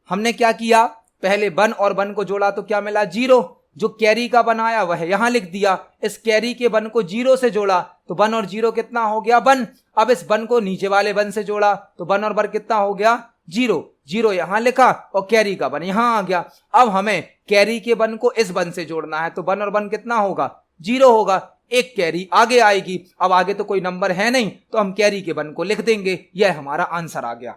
हमने क्या किया, पहले 1 और 1 को जोड़ा तो क्या मिला, 0। जो कैरी का 1 आया वह यहां लिख दिया। इस कैरी के 1 को 0 से जोड़ा तो 1 और 0 कितना हो गया, 1। अब इस 1 को नीचे वाले 1 से जोड़ा तो 1 और 1 कितना हो गया, 0। 0 यहां लिखा और कैरी का 1 यहां आ गया। अब हमें कैरी के 1 को इस 1 से जोड़ना है तो 1 और 1 कितना होगा, 0 होगा। एक कैरी आगे आएगी। अब आगे तो कोई नंबर है नहीं तो हम कैरी के 1 को लिख देंगे। यह हमारा आंसर आ गया।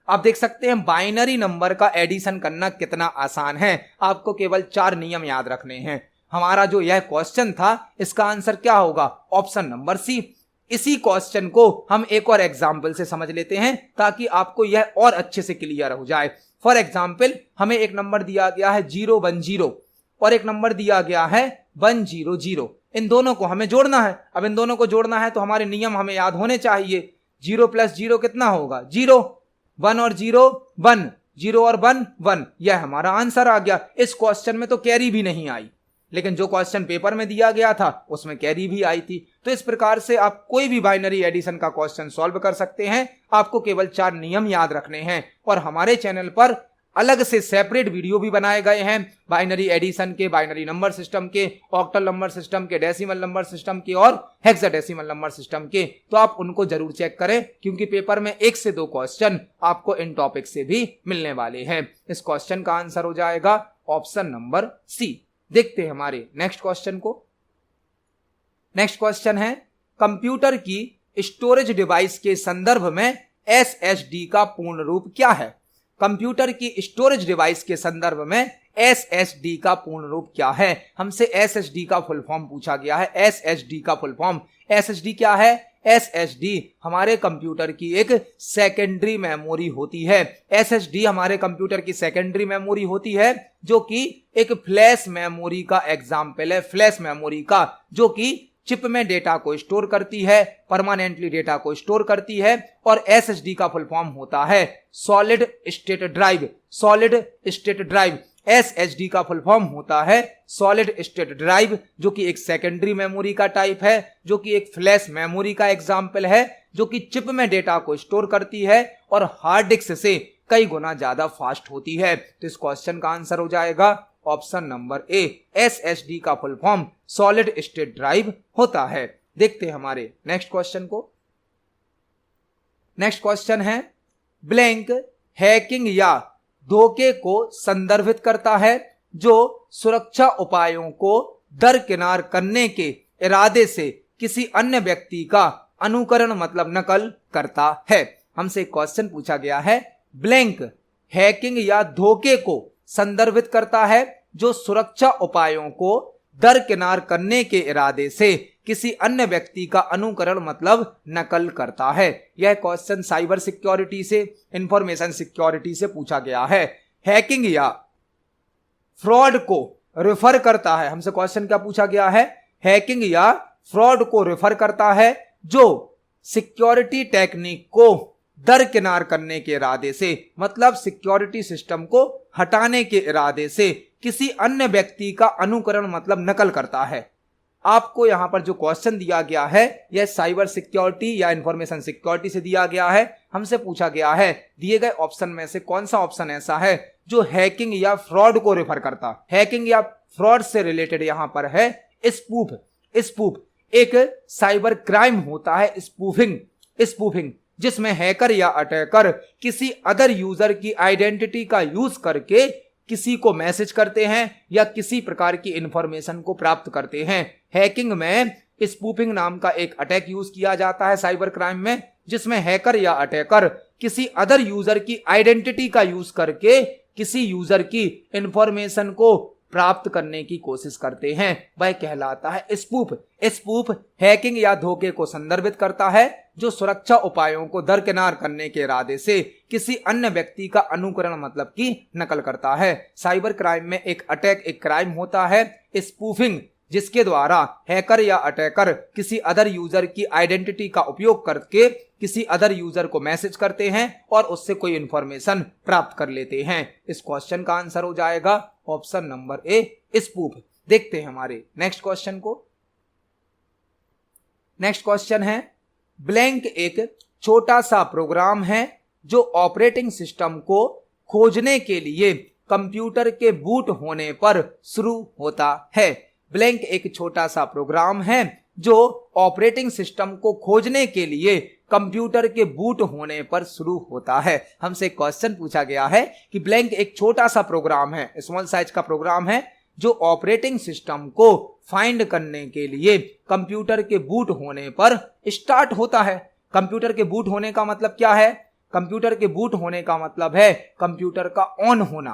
आप देख सकते हैं बाइनरी नंबर का एडिशन करना कितना आसान है। आपको केवल 4 नियम याद रखने हैं। हमारा जो यह क्वेश्चन था इसका आंसर क्या होगा? Option number C. इसी क्वेश्चन को हम एक और एग्जाम्पल से समझ लेते हैं ताकि आपको यह और अच्छे से क्लियर हो जाए। फॉर एग्जाम्पल हमें एक नंबर दिया गया है 010 और एक नंबर दिया गया है 100। इन दोनों को हमें जोड़ना है। अब इन दोनों को जोड़ना है तो हमारे नियम हमें याद होने चाहिए। 0 + 0 कितना होगा? 0। 1 और 0 1, 0 और 1 1। यह हमारा आंसर आ गया। इस क्वेश्चन में तो कैरी भी नहीं आई, लेकिन जो क्वेश्चन पेपर में दिया गया था उसमें कैरी भी आई थी। तो इस प्रकार से आप कोई भी बाइनरी एडिशन का क्वेश्चन सॉल्व कर सकते हैं। आपको केवल 4 नियम याद रखने हैं। और हमारे चैनल पर अलग से सेपरेट वीडियो भी बनाए गए हैं बाइनरी एडिशन के, बाइनरी नंबर सिस्टम के, ऑक्टल नंबर सिस्टम के, डेसिमल नंबर सिस्टम के और हेक्साडेसिमल नंबर सिस्टम के। तो आप उनको जरूर चेक करें क्योंकि पेपर में 1 से 2 क्वेश्चन आपको इन टॉपिक से भी मिलने वाले हैं। इस क्वेश्चन का आंसर हो जाएगा ऑप्शन नंबर सी। देखते हैं हमारे नेक्स्ट क्वेश्चन को। नेक्स्ट क्वेश्चन है कंप्यूटर की स्टोरेज डिवाइस के संदर्भ में एसएसडी का पूर्ण रूप क्या है? कंप्यूटर की स्टोरेज डिवाइस के संदर्भ में एसएसडी का पूर्ण रूप क्या है? हमसे एसएसडी का फुल फॉर्म पूछा गया है। एसएसडी का फुल फॉर्म, एसएसडी क्या है? एसएसडी हमारे कंप्यूटर की एक सेकेंडरी मेमोरी होती है। एसएसडी हमारे कंप्यूटर की सेकेंडरी मेमोरी होती है जो कि एक फ्लैश मेमोरी का एग्जाम्पल है। फ्लैश मेमोरी का जो कि चिप में डेटा को स्टोर करती है, परमानेंटली डेटा को स्टोर करती है। और एसएसडी का फुल फॉर्म होता है solid state drive. Solid state drive SSD का फुल फॉर्म होता है सॉलिड स्टेट ड्राइव जो कि एक सेकेंडरी मेमोरी का टाइप है, जो कि एक फ्लैश मेमोरी का एग्जाम्पल है, जो कि चिप में डेटा को स्टोर करती है और हार्ड डिस्क से कई गुना ज्यादा फास्ट होती है। तो इस क्वेश्चन का आंसर हो जाएगा ऑप्शन नंबर ए। एसएसडी का full form solid state drive होता है। देखते हैं हमारे नेक्स्ट क्वेश्चन को। नेक्स्ट क्वेश्चन है ब्लैंक हैकिंग या धोखे को संदर्भित करता है जो सुरक्षा उपायों को दरकिनार करने के इरादे से किसी अन्य व्यक्ति का अनुकरण मतलब नकल करता है। हमसे एक क्वेश्चन पूछा गया है ब्लैंक हैकिंग या धोखे को संदर्भित करता है जो सुरक्षा उपायों को दरकिनार करने के इरादे से किसी अन्य व्यक्ति का अनुकरण मतलब नकल करता है। यह क्वेश्चन साइबर सिक्योरिटी से, इंफॉर्मेशन सिक्योरिटी से पूछा गया है। हैकिंग या फ्रॉड को रेफर करता है। हमसे क्वेश्चन क्या पूछा गया है? हैकिंग या फ्रॉड को रेफर करता है जो सिक्योरिटी टेक्निक को दरकिनार करने के इरादे से, मतलब सिक्योरिटी सिस्टम को हटाने के इरादे से किसी अन्य व्यक्ति का अनुकरण मतलब नकल करता है। आपको यहां पर जो क्वेश्चन दिया गया है यह साइबर सिक्योरिटी या इंफॉर्मेशन सिक्योरिटी से दिया गया है। हमसे पूछा गया है दिए गए ऑप्शन में से कौन सा ऑप्शन ऐसा है जो हैकिंग या फ्रॉड को रेफर करता। हैकिंग या फ्रॉड से रिलेटेड यहां पर है स्पूफ। स्पूफ एक साइबर क्राइम होता है। स्पूफिंग जिसमें हैकर या अटैकर किसी अदर यूजर की आइडेंटिटी का यूज करके किसी को मैसेज करते हैं या किसी प्रकार की इंफॉर्मेशन को प्राप्त करते हैं। हैकिंग में स्पूफिंग नाम का एक अटैक यूज किया जाता है साइबर क्राइम में, जिसमें हैकर या अटैकर किसी अदर यूजर की आइडेंटिटी का यूज करके किसी यूजर की इंफॉर्मेशन को प्राप्त करने की कोशिश करते हैं। वह कहलाता है स्पूफ। स्पूफ हैकिंग या धोखे को संदर्भित करता है जो सुरक्षा उपायों को दरकिनार करने के इरादे से किसी अन्य व्यक्ति का अनुकरण मतलब की नकल करता है। साइबर क्राइम में एक अटैक एक क्राइम होता है स्पूफिंग, जिसके द्वारा हैकर या अटैकर किसी अदर यूजर की आइडेंटिटी का उपयोग करके किसी अदर यूजर को मैसेज करते हैं और उससे कोई इंफॉर्मेशन प्राप्त कर लेते हैं। इस क्वेश्चन का आंसर हो जाएगा ऑप्शन नंबर ए स्पूफ। देखते हैं हमारे नेक्स्ट क्वेश्चन को। नेक्स्ट क्वेश्चन है ब्लैंक एक छोटा सा प्रोग्राम है जो ऑपरेटिंग सिस्टम को खोजने के लिए कंप्यूटर के बूट होने पर शुरू होता है। ब्लैंक एक छोटा सा प्रोग्राम है जो ऑपरेटिंग सिस्टम को खोजने के लिए कंप्यूटर के बूट होने पर शुरू होता है। हमसे क्वेश्चन पूछा गया है कि ब्लैंक एक छोटा सा प्रोग्राम है, स्मॉल साइज का प्रोग्राम है जो ऑपरेटिंग सिस्टम को फाइंड करने के लिए कंप्यूटर के बूट होने पर स्टार्ट होता है। कंप्यूटर के बूट होने का मतलब क्या है? कंप्यूटर के बूट होने का मतलब है कंप्यूटर का ऑन होना।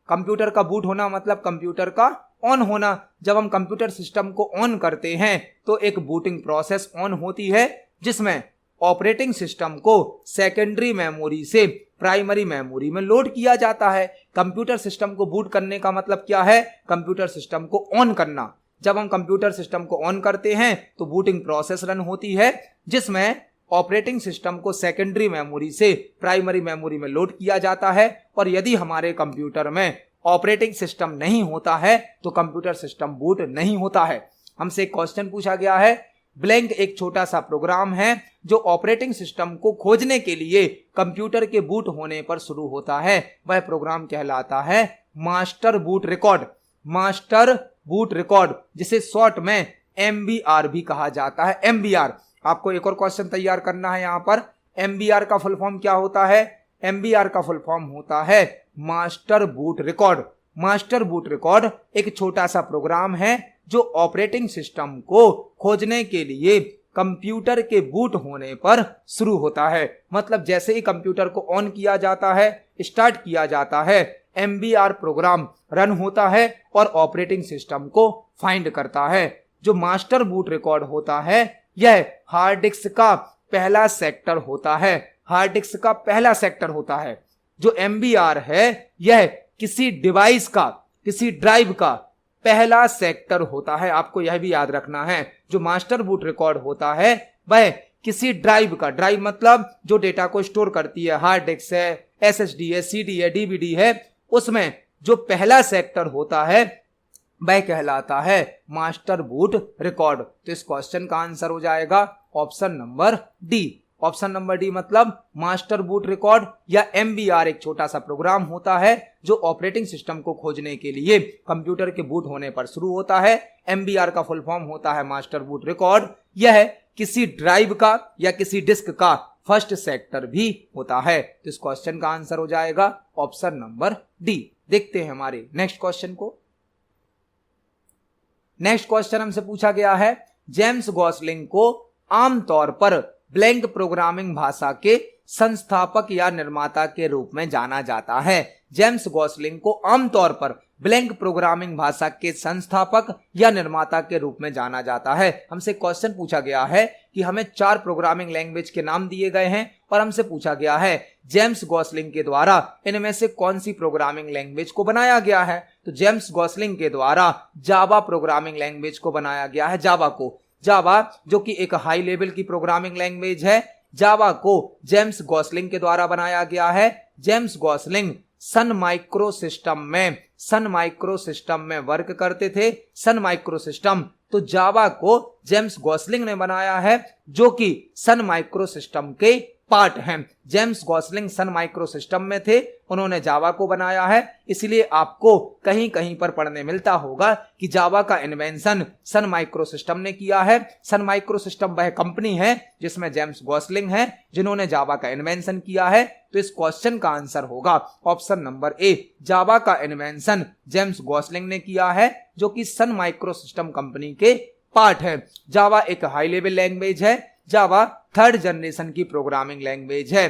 कंप्यूटर का बूट होना मतलब कंप्यूटर का ऑन होना। जब हम कंप्यूटर सिस्टम को ऑन करते हैं तो एक बूटिंग प्रोसेस ऑन होती है जिसमें ऑपरेटिंग सिस्टम को सेकेंडरी मेमोरी से प्राइमरी मेमोरी में लोड किया जाता है। कंप्यूटर सिस्टम को बूट करने का मतलब क्या है? कंप्यूटर सिस्टम को ऑन करना। जब हम कंप्यूटर सिस्टम को ऑन करते हैं तो बूटिंग प्रोसेस रन होती है जिसमें ऑपरेटिंग सिस्टम को सेकेंडरी मेमोरी से प्राइमरी मेमोरी में लोड किया जाता है। और यदि हमारे कंप्यूटर में ऑपरेटिंग सिस्टम नहीं होता है तो कंप्यूटर सिस्टम बूट नहीं होता है। हमसे एक क्वेश्चन पूछा गया है, ब्लैंक एक छोटा सा प्रोग्राम है जो ऑपरेटिंग सिस्टम को खोजने के लिए कंप्यूटर के बूट होने पर शुरू होता है। वह प्रोग्राम कहलाता है master boot record. Master boot record, जिसे शॉर्ट में MBR भी कहा जाता है। MBR, आपको एक और क्वेश्चन तैयार करना है। यहाँ पर MBR का फुल फॉर्म क्या होता है? MBR का फुल फॉर्म होता है master boot record. Master boot record एक छोटा सा प्रोग्राम है जो ऑपरेटिंग सिस्टम को खोजने के लिए कंप्यूटर के बूट होने पर शुरू होता है। मतलब जैसे ही कंप्यूटर को ऑन किया जाता है, स्टार्ट किया जाता है, MBR प्रोग्राम रन होता है और ऑपरेटिंग सिस्टम को फाइंड करता है। जो मास्टर बूट रिकॉर्ड होता है यह हार्ड डिस्क का पहला सेक्टर होता है। हार्ड डिस्क का पहला सेक्टर होता है। जो MBR है यह किसी डिवाइस का, किसी ड्राइव का पहला सेक्टर होता है। आपको यह भी याद रखना है, जो मास्टर बूट रिकॉर्ड होता है वह किसी ड्राइव का, ड्राइव मतलब जो डेटा को स्टोर करती है, हार्ड डिस्क है, SSD है, CD है, DVD है, उसमें जो पहला सेक्टर होता है वह कहलाता है मास्टर बूट रिकॉर्ड। तो इस क्वेश्चन का आंसर हो जाएगा option number D. Option number D मतलब मास्टर बूट रिकॉर्ड या MBR एक छोटा सा प्रोग्राम होता है जो ऑपरेटिंग सिस्टम को खोजने के लिए कंप्यूटर के बूट होने पर शुरू होता है। MBR का फुल फॉर्म होता है मास्टर बूट रिकॉर्ड। यह किसी ड्राइव का या किसी डिस्क का फर्स्ट सेक्टर भी होता है। तो इस क्वेश्चन का आंसर हो जाएगा ऑप्शन नंबर डी। देखते हैं हमारे नेक्स्ट क्वेश्चन को। नेक्स्ट क्वेश्चन हमसे पूछा गया है, जेम्स गॉसलिंग को आमतौर पर ब्लैंक प्रोग्रामिंग भाषा के संस्थापक या निर्माता के रूप में जाना जाता है। जेम्स गॉसलिंग को आमतौर पर ब्लैंक प्रोग्रामिंग भाषा के संस्थापक या निर्माता के रूप में जाना जाता है। हमसे क्वेश्चन पूछा गया है कि हमें 4 प्रोग्रामिंग लैंग्वेज के नाम दिए गए हैं और हमसे पूछा गया है जेम्स गॉसलिंग के द्वारा इनमें से कौन सी प्रोग्रामिंग लैंग्वेज को बनाया गया है। तो जेम्स गॉसलिंग के द्वारा जावा प्रोग्रामिंग लैंग्वेज को बनाया गया है। जावा को, जावा जो कि एक हाई लेवल की प्रोग्रामिंग लैंग्वेज है, जावा को जेम्स गॉसलिंग के द्वारा बनाया गया है। James Gosling Sun micro system में वर्क करते थे। सन माइक्रो सिस्टम, तो जावा को जेम्स गॉसलिंग ने बनाया है जो कि सन माइक्रो सिस्टम के पार्ट हैं। James Gosling Sun micro system में थे, उन्होंने जावा को बनाया है। इसलिए आपको कहीं कहीं पर पढ़ने मिलता होगा कि जावा का इन्वेंशन सन माइक्रो सिस्टम ने किया है। सन माइक्रो सिस्टम वह कंपनी है जिसमें जेम्स गॉसलिंग है जिन्होंने जावा का इन्वेंशन किया है। तो इस क्वेश्चन का आंसर होगा ऑप्शन नंबर ए, जावा का इन्वेंशन जेम्स गॉसलिंग ने किया है जो कि सन माइक्रो सिस्टम कंपनी के पार्ट है। जावा एक हाई लेवल लैंग्वेज है। जावा 3rd जनरेशन की प्रोग्रामिंग लैंग्वेज है।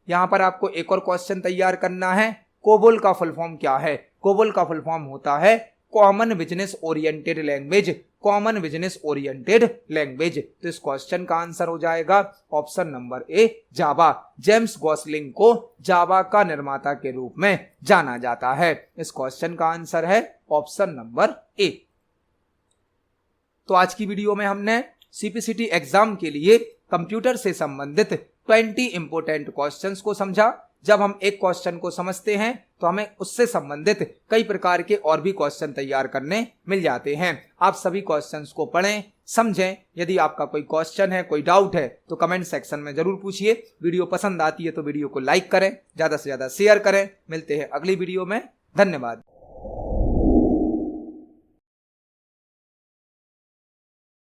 यहां पर आपको एक और क्वेश्चन तैयार करना है, कोबोल का फुल फॉर्म क्या है? कोबोल का फुल फॉर्म होता है common business oriented language. Common business oriented language. तो इस क्वेश्चन का आंसर हो जाएगा ऑप्शन नंबर ए, जावा। जेम्स गॉसलिंग को जावा का निर्माता के रूप में जाना जाता है। इस क्वेश्चन का आंसर है ऑप्शन नंबर ए। तो आज की वीडियो में हमने CPCT एग्जाम के लिए कंप्यूटर से संबंधित 20 इंपोर्टेंट क्वेश्चंस को समझा। जब हम एक क्वेश्चन को समझते हैं तो हमें उससे संबंधित कई प्रकार के और भी क्वेश्चन तैयार करने मिल जाते हैं। आप सभी क्वेश्चंस को पढ़ें, समझें। यदि आपका कोई क्वेश्चन है, कोई डाउट है तो कमेंट सेक्शन में जरूर पूछिए। वीडियो पसंद आती है तो वीडियो को लाइक करें, ज्यादा से ज्यादा शेयर करें। मिलते हैं अगली वीडियो में। धन्यवाद।